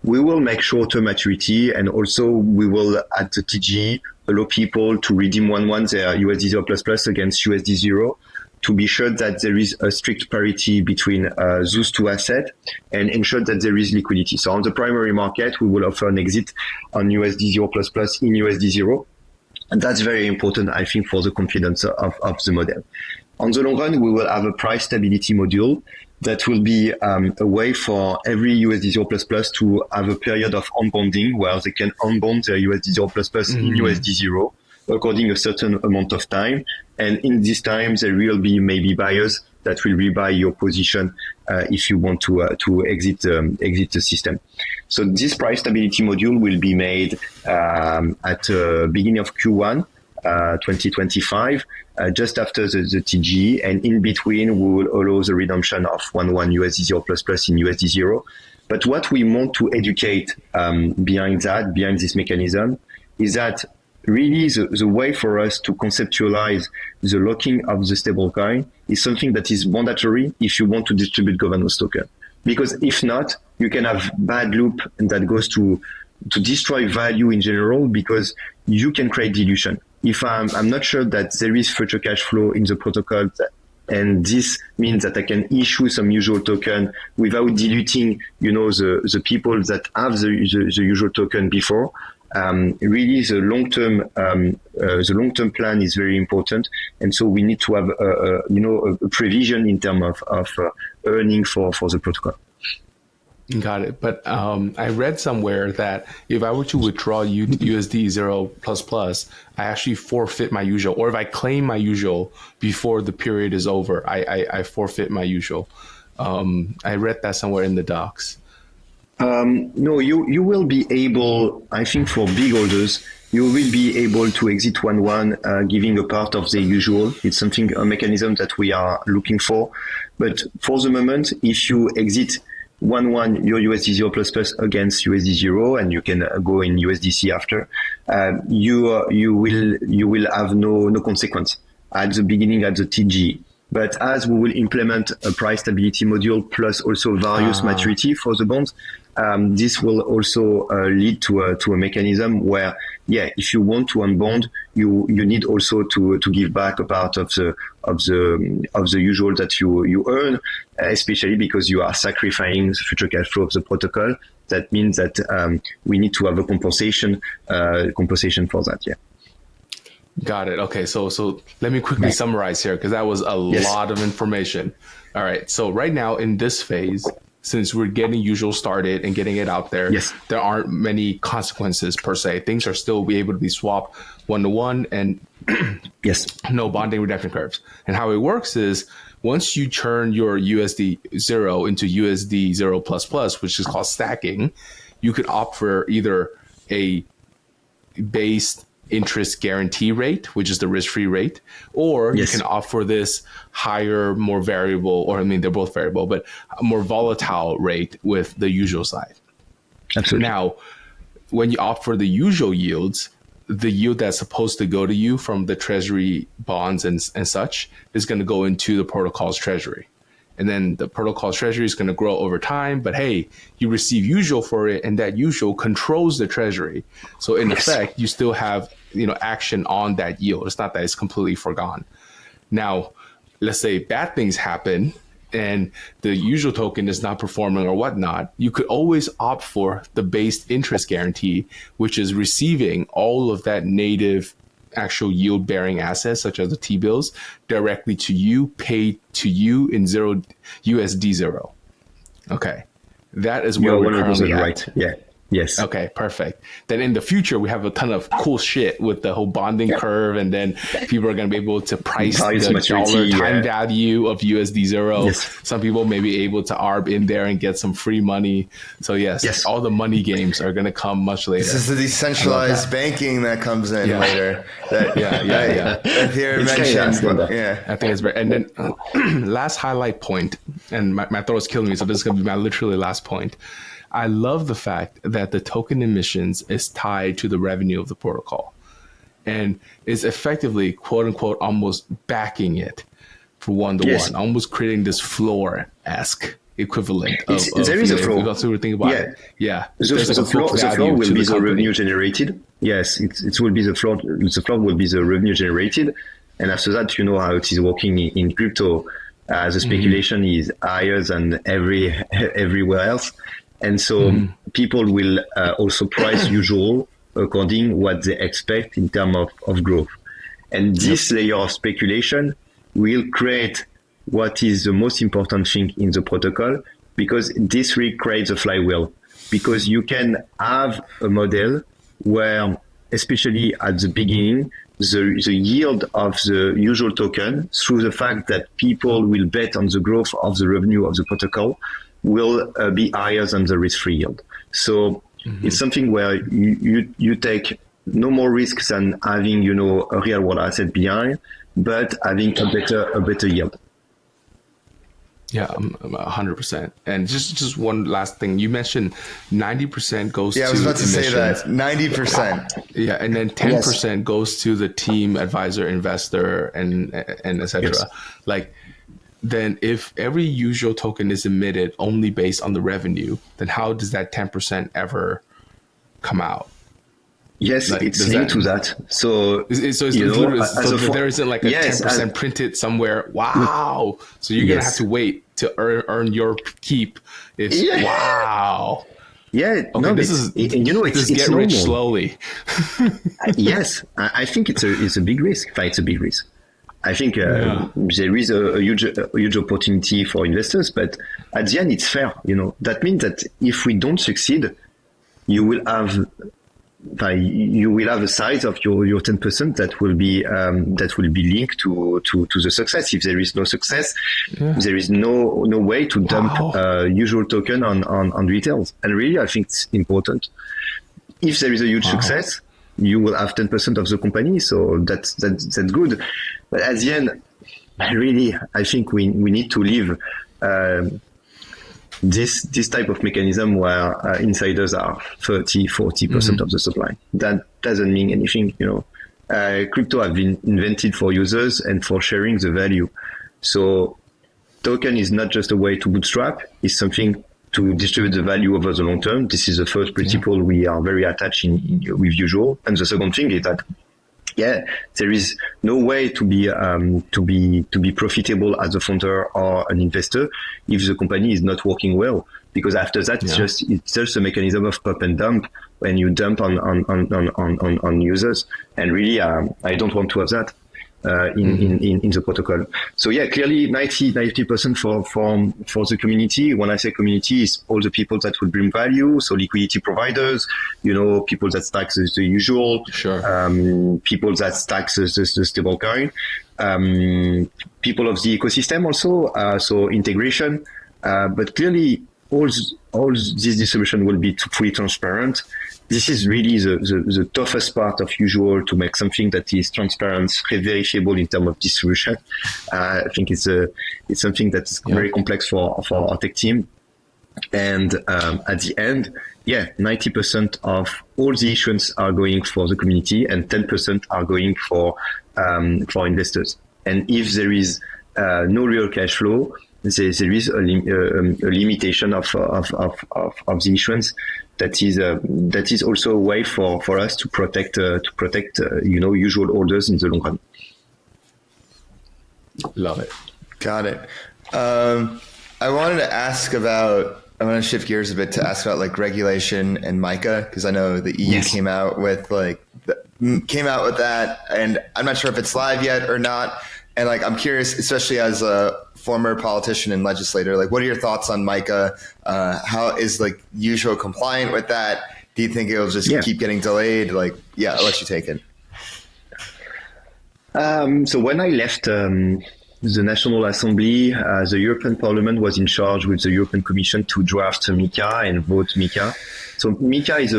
We will make shorter maturity, and also we will, at the TG, allow people to redeem their USD 0++ against USD 0 to be sure that there is a strict parity between those two assets and ensure that there is liquidity. So on the primary market, we will offer an exit on USD 0++ in USD 0. And that's very important, I think, for the confidence of the model. On the long run, we will have a price stability module that will be a way for every USD 0++ to have a period of unbonding where they can unbond their USD 0++ in USD 0 according a certain amount of time. And in this time, there will be maybe buyers that will rebuy your position if you want to exit the system. So this price stability module will be made at the beginning of Q1 2025, just after the TG, and in between we will allow the redemption of 1 USD 0++ in USD 0. But what we want to educate behind this mechanism is that really the way for us to conceptualize the locking of the stablecoin is something that is mandatory if you want to distribute governance token. Because if not, you can have bad loop and that goes to destroy value in general, because you can create dilution. If I'm not sure that there is future cash flow in the protocol, and this means that I can issue some usual token without diluting, the people that have the usual token before. Really, the long-term plan is very important, and so we need to have a provision in terms of earning for the protocol. Got it. But I read somewhere that if I were to withdraw USD 0++, I actually forfeit my usual, or if I claim my usual before the period is over, I forfeit my usual. I read that somewhere in the docs. No, you will be able, I think for big holders, you will be able to exit 1-1, giving a part of the usual. It's a mechanism that we are looking for. But for the moment, if you exit 1-1 your USD 0++ against USD 0, and you can go in USDC after, you will have no consequence at the beginning at the TG. But as we will implement a price stability module plus also various maturity for the bonds, this will also lead to a mechanism where, if you want to unbond, you need also to give back a part of the usual that you earn, especially because you are sacrificing the future cash flow of the protocol. That means that we need to have a compensation for that. Yeah. Got it. Okay, so let me quickly summarize here because that was a lot of information. All right, so right now in this phase, since we're getting usual started and getting it out there, there aren't many consequences per se. Things are still be able to be swapped one-to-one and no bonding redemption curves. And how it works is once you turn your USD 0 into USD 0 plus plus, which is called stacking, you could opt for either a based interest guarantee rate, which is the risk-free rate, or you can opt for this higher, more variable, or I mean, they're both variable, but a more volatile rate with the usual side. Absolutely. Now, when you opt for the usual yields, the yield that's supposed to go to you from the treasury bonds and such is going to go into the protocol's treasury. And then the protocol's treasury is going to grow over time. But hey, you receive usual for it, and that usual controls the treasury. So in effect, you still have action on that yield. It's not that it's completely forgone. Now, let's say bad things happen and the usual token is not performing or whatnot. You could always opt for the based interest guarantee, which is receiving all of that native actual yield bearing assets such as the T-bills directly to you, paid to you in USD 0. Okay. That is where we're currently at. Right. Yeah. Yes. Okay, perfect. Then in the future, we have a ton of cool shit with the whole bonding curve, and then people are going to be able to price the dollar time value of USD 0. Some people may be able to ARB in there and get some free money. So yes, all the money games are going to come much later. This is the decentralized banking that comes in later. That Pierre mentioned. I think it's very. And then last highlight point, and my throat is killing me, so this is going to be my literally last point. I love the fact that the token emissions is tied to the revenue of the protocol and is effectively, quote unquote, almost backing it for one-to-one, almost creating this floor-esque equivalent of there is a floor. That's what we're thinking about. The floor will be the revenue generated. Yes, it will be the floor. The floor will be the revenue generated. And after that, you know how it is working in crypto. The speculation is higher than everywhere else. And so people will also price usual according what they expect in terms of growth. And this layer of speculation will create what is the most important thing in the protocol, because this really creates a flywheel. Because you can have a model where, especially at the beginning, the yield of the usual token, through the fact that people will bet on the growth of the revenue of the protocol, will be higher than the risk-free yield. So it's something where you take no more risks than having a real world asset behind, but having a better yield. Yeah, 100%. And just one last thing, you mentioned 90% goes to I was about to emissions. say that 90%. Yeah, and then 10% goes to the team, advisor, investor, and etc. Then if every usual token is emitted only based on the revenue, then how does that 10% ever come out? Yes, it's linked to that. So there isn't like a 10% printed somewhere. Wow. So you're going to have to wait to earn your keep. Wow. Yeah, okay, it's get rich slowly. Yes, I think it's a big risk. It's a big risk. I think there is a huge opportunity for investors, but at the end, it's fair. That means that if we don't succeed, you will have a size of your 10% that will be linked to the success. If there is no success, there is no way to dump usual token on retails. And really, I think it's important. If there is a huge success, you will have 10% of the company, so that's good. But at the end, I think we need to leave this type of mechanism where insiders are 30-40% of the supply. That doesn't mean anything. Crypto have been invented for users and for sharing the value. So token is not just a way to bootstrap; it's something to distribute the value over the long term. This is the first principle we are very attached with usual. And the second thing is that, there is no way to be profitable as a founder or an investor if the company is not working well. Because after that, it's just a mechanism of pop and dump when you dump on users. And really, I don't want to have that. In the protocol. So yeah, clearly 90% for the community. When I say community, it's all the people that will bring value. So liquidity providers, people that stack the usual, sure. People that stack the stablecoin, people of the ecosystem also. So integration, but clearly all this distribution will be fully transparent. This is really the toughest part of usual, to make something that is transparent, verifiable in terms of distribution. I think it's something that's very complex for our tech team. And at the end, 90% of all the issuance are going for the community, and 10% are going for investors. And if there is no real cash flow, there is a limitation of the issuance. That is also a way for us to protect usual orders in the long run. Love it. Got it. I wanted to shift gears a bit to ask about like regulation and MICA, because I know the EU came out with that, and I'm not sure if it's live yet or not. And like, I'm curious, especially as a former politician and legislator, like, what are your thoughts on MICA? How is like usual compliant with that? Do you think it'll just keep getting delayed? Like, I'll let you take it. So when I left the National Assembly, the European Parliament was in charge with the European Commission to draft MICA and vote MICA. So MICA is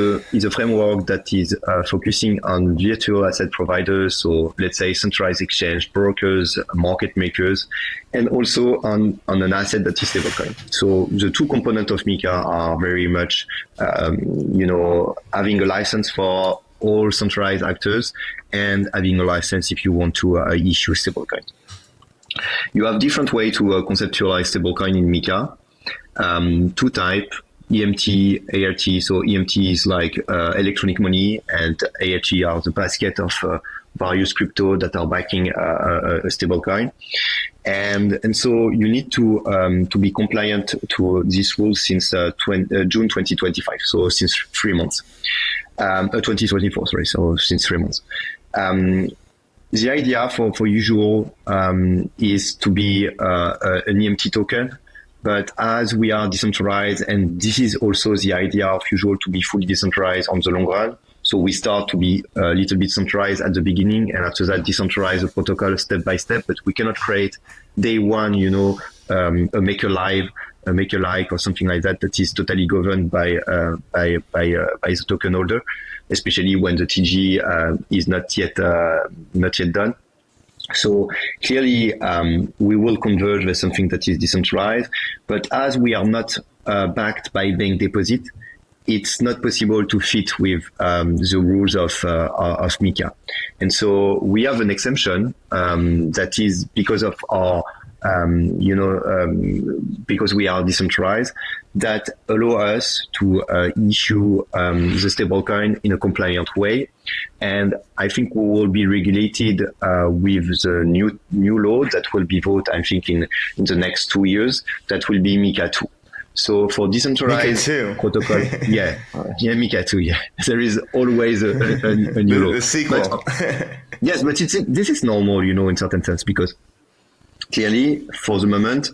a framework that is focusing on virtual asset providers, so let's say centralized exchange, brokers, market makers, and also on an asset that is stablecoin. So the two components of MICA are very much, having a license for all centralized actors and having a license if you want to issue stablecoin. You have different ways to conceptualize stablecoin in MICA. Two types, EMT, ART. So EMT is like electronic money, and ART are the basket of various crypto that are backing a stablecoin. And so you need to be compliant to this rule since June 2025. So since 3 months. 2024, sorry. So since 3 months. The idea for usual is to be an EMT token, but as we are decentralized, and this is also the idea of usual, to be fully decentralized on the long run. So we start to be a little bit centralized at the beginning, and after that decentralize the protocol step by step. But we cannot create day one, a maker live, a maker like, or something like that is totally governed by the token holder, especially when the TG is not yet done. So clearly, we will converge with something that is decentralized, but as we are not backed by bank deposit, it's not possible to fit with the rules of MICA. And so we have an exemption that is because of our because we are decentralized, that allow us to issue the stablecoin in a compliant way. And I think we will be regulated with the new law that will be voted, I think, in the next 2 years. That will be MICA 2. So for decentralized protocol, MICA 2, there is always a new law. The sequel. But, yes, but this is normal, in certain sense, because clearly, for the moment,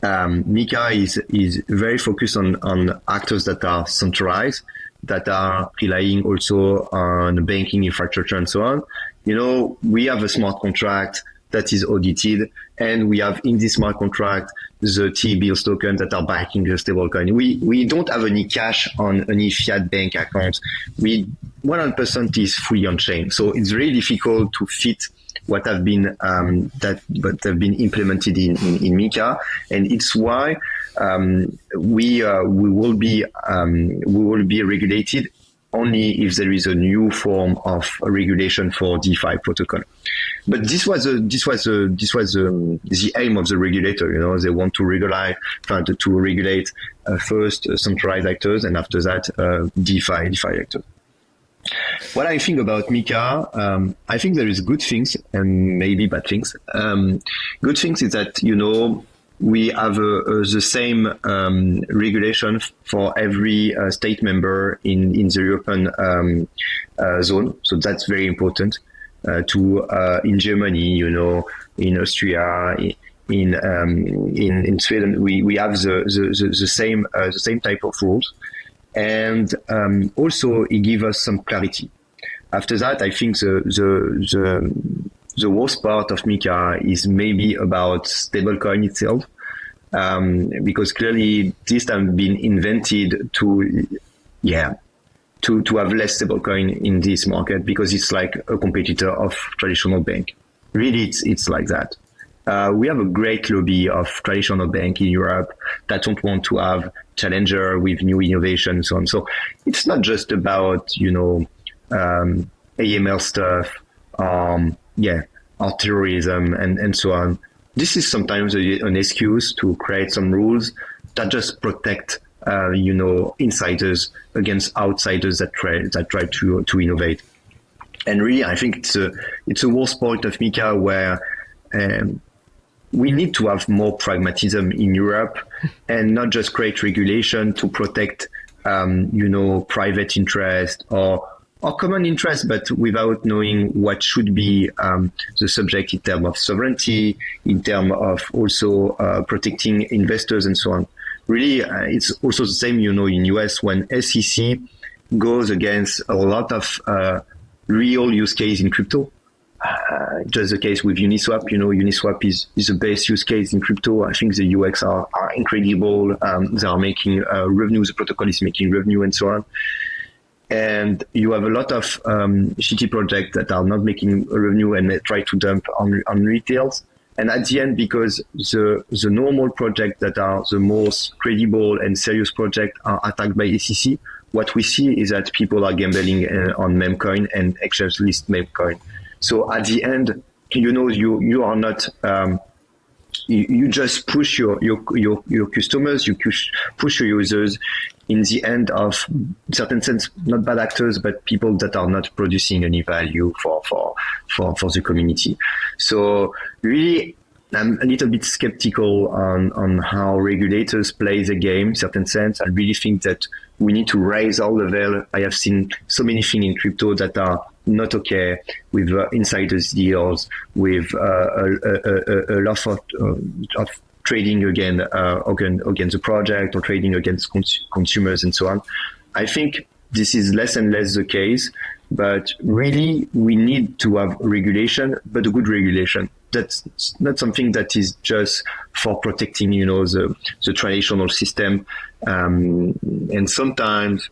MICA is very focused on actors that are centralized, that are relying also on banking infrastructure and so on. We have a smart contract that is audited, and we have in this smart contract the T-bills token that are backing the stablecoin. We don't have any cash on any fiat bank account. 100% is fully on chain, so it's very difficult to fit what have been implemented in MICA, and it's why we will be regulated only if there is a new form of regulation for DeFi protocol. But this was the aim of the regulator. They want to regulate first centralized actors, and after that DeFi actors. What I think about MICA, I think there is good things and maybe bad things. Good things is that, we have the same regulation for every state member in the European zone. So that's very important. In Germany, in Austria, in Sweden, we have the same type of rules, and also it gives us some clarity. After that, I think the worst part of MICA is maybe about stablecoin itself, because clearly this have been invented to have less stablecoin in this market, because it's like a competitor of traditional bank. Really, it's like that. We have a great lobby of traditional bank in Europe that don't want to have challenger with new innovation and so on. So it's not just about, AML stuff, or terrorism and so on. This is sometimes an excuse to create some rules that just protect, insiders against outsiders that try to innovate. And really, I think it's a worst point of MICA where we need to have more pragmatism in Europe and not just create regulation to protect, private interest or common interest, but without knowing what should be the subject in terms of sovereignty, in terms of also protecting investors and so on. Really, it's also the same, in US when SEC goes against a lot of real use case in crypto. Just the case with Uniswap. Uniswap is the best use case in crypto. I think the UX are incredible. They are making revenue. The protocol is making revenue and so on. And you have a lot of shitty projects that are not making revenue and they try to dump on retails. And at the end, because the normal projects that are the most credible and serious projects are attacked by SEC, what we see is that people are gambling on meme-coin and exchange list meme-coin. So at the end, you are not, you just push your customers, you push your users in the end of certain sense, not bad actors, but people that are not producing any value for the community. So really, I'm a little bit skeptical on how regulators play the game, in certain sense. I really think that we need to raise our level. I have seen so many things in crypto that are not okay, with insiders deals, with a lot of trading against the project or trading against consumers and so on. I think this is less and less the case, but really we need to have regulation, but a good regulation. That's not something that is just for protecting, the traditional system. And sometimes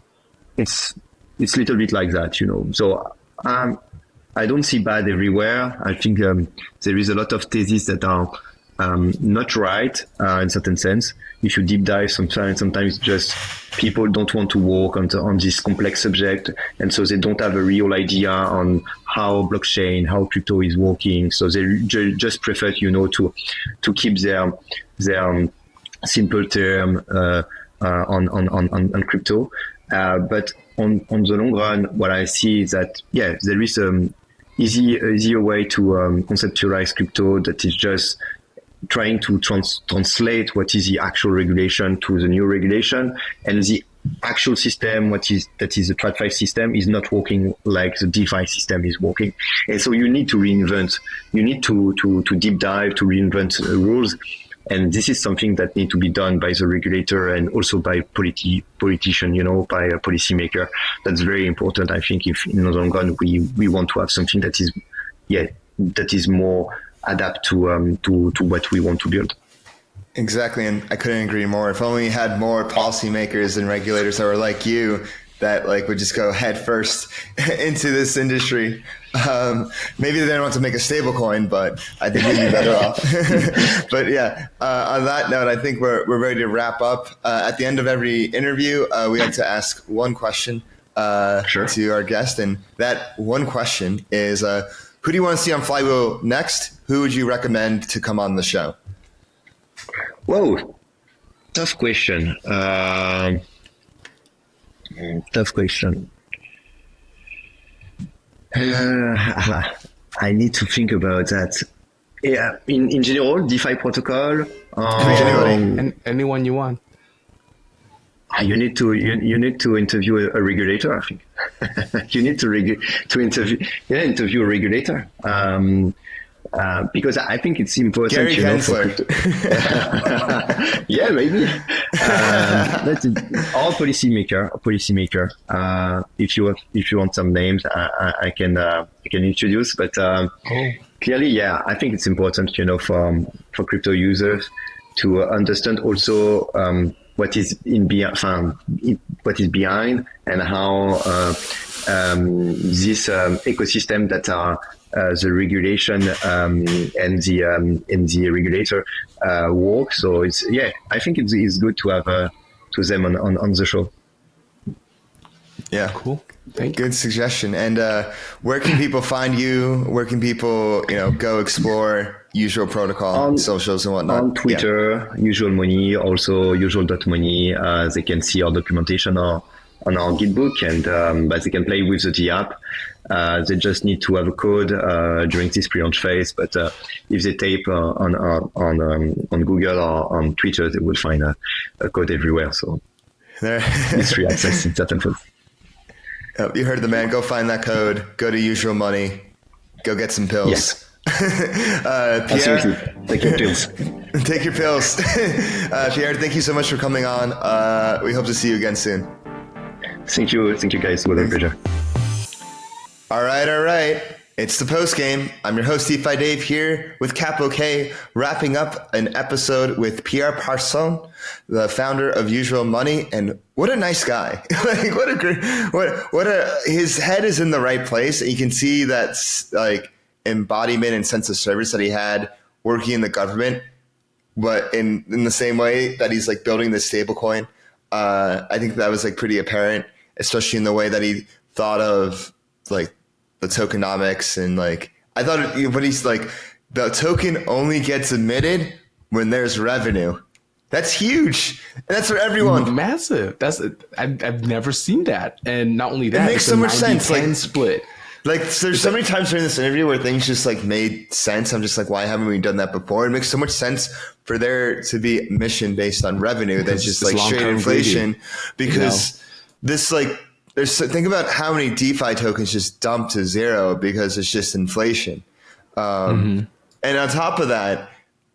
it's a little bit like that, So I don't see bad everywhere. I think there is a lot of theses that are not right in certain sense. If you deep dive, sometimes just people don't want to work on this complex subject, and so they don't have a real idea on how blockchain, how crypto is working. So they just prefer, to keep their simple term on crypto. But on the long run, what I see is that there is easier way to conceptualize crypto that is just trying to translate what is the actual regulation to the new regulation, and the actual system, that is the TradFi system, is not working like the DeFi system is working. And so you need to reinvent, you need to deep dive, to reinvent rules. And this is something that needs to be done by the regulator and also by politician, by a policymaker. That's very important. I think if in the long run we want to have something that is more adapt to what we want to build. Exactly, and I couldn't agree more. If only we had more policymakers and regulators that were like you, that would just go head first into this industry. Maybe they don't want to make a stable coin, but I think we'd be better off. But on that note, I think we're ready to wrap up. At the end of every interview, we like to ask one question to our guest, and that one question is, who do you want to see on Flywheel next? Who would you recommend to come on the show? Whoa, tough question. Tough question. I need to think about that. Yeah, in general, DeFi protocol. And anyone you want. You need to interview a regulator. I think you need to interview a regulator. Because I think it's important. Gary Gensler. Yeah, maybe. That's all policymaker. If you want some names, I can introduce. But clearly, yeah, I think it's important, for crypto users to understand also what is what is behind, and how this ecosystem that are the regulation and the regulator work. So I think it's good to have to them on the show. Yeah, Cool. Thank you. good suggestion. And where can people find you? Where can people go explore Usual Protocol socials and whatnot? On Twitter, Usual Money, also usual.money. They can see our documentation on our Gitbook, and but they can play with the app. They just need to have a code during this pre-launch phase. But if they type on Google or on Twitter, they will find a code everywhere. So it's free access in certain fields. You heard the man. Go find that code. Go to Usual Money. Go get some pills. Yes. Pierre, Absolutely. Take your pills. take your pills. Pierre, thank you so much for coming on. We hope to see you again soon. Thank you guys. It was a pleasure. All right. It's the post game. I'm your host, DeFi Dave, here with Capo K, wrapping up an episode with Pierre Person, the founder of Usual Money. And what a nice guy. His head is in the right place. You can see that's like embodiment and sense of service that he had working in the government, but in the same way that he's like building this stablecoin. I think that was like pretty apparent, especially in the way that he thought of like the tokenomics, and like I thought when he's like, the token only gets emitted when there's revenue. That's huge, and that's for everyone. Massive. I've never seen that, and not only that, It makes so much sense. Like split. Like there's so many times during this interview where things just like made sense. I'm just like, why haven't we done that before? It makes so much sense for there to be mission based on revenue that's just like straight inflation, because this like. Think about how many DeFi tokens just dump to zero because it's just inflation. And on top of that,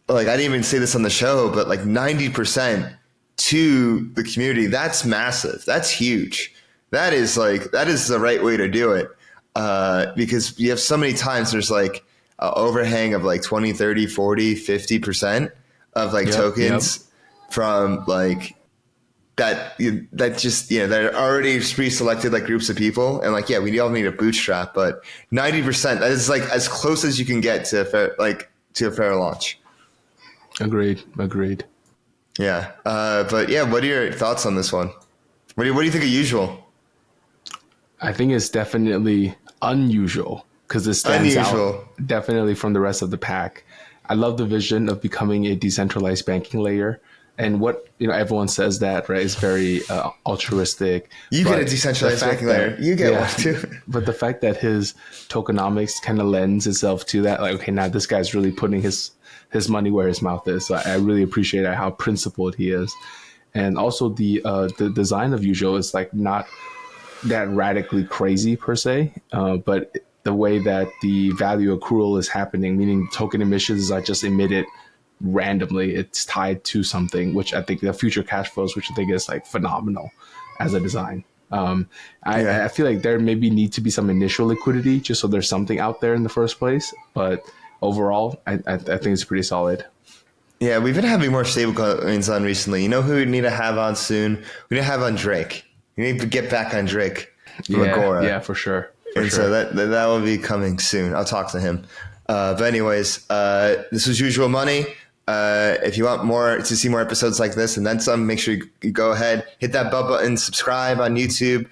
like I didn't even say this on the show, but like 90% to the community, that's massive. That's huge. That is the right way to do it. Because you have so many times there's like an overhang of like 20, 30, 40, 50% of like tokens from like, that just they're already pre-selected like groups of people, and like we all need a bootstrap, but 90%, that is like as close as you can get to a fair launch. Agreed. Yeah, but what are your thoughts on this one? What do you think of Usual? I think it's definitely unusual because it stands out definitely from the rest of the pack. I love the vision of becoming a decentralized banking layer. And what everyone says that, right, is very altruistic. You get a decentralized banking layer. You get one too. But the fact that his tokenomics kind of lends itself to that, like, okay, now this guy's really putting his money where his mouth is. So I really appreciate how principled he is. And also the design of Usual is like not that radically crazy per se, but the way that the value accrual is happening, meaning token emissions are just emitted randomly, it's tied to something, which I think the future cash flows, which I think is like phenomenal as a design. I feel like there maybe need to be some initial liquidity just so there's something out there in the first place, but overall I think it's pretty solid. Yeah, we've been having more stablecoins on recently. You know who we need to have on soon? We need to have on Drake. We need to get back on Drake from Agora. Yeah, for sure. So that will be coming soon. I'll talk to him. But anyways, this was Usual Money. If you want to see more episodes like this and then some, make sure you go ahead, hit that bell button, subscribe on YouTube,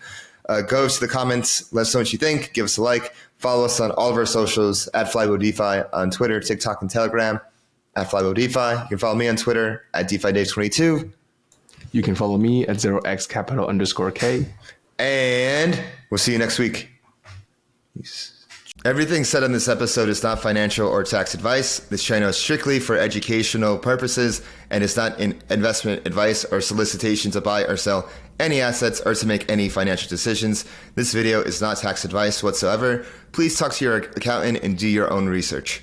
go to the comments, let us know what you think, give us a like, follow us on all of our socials at Flywheel DeFi on Twitter, TikTok, and Telegram at Flywheel DeFi. You can follow me on Twitter at DeFiDave22. You can follow me at 0xcapital_K. And we'll see you next week. Peace. Everything said in this episode is not financial or tax advice. This channel is strictly for educational purposes and is not an investment advice or solicitation to buy or sell any assets or to make any financial decisions. This video is not tax advice whatsoever. Please talk to your accountant and do your own research.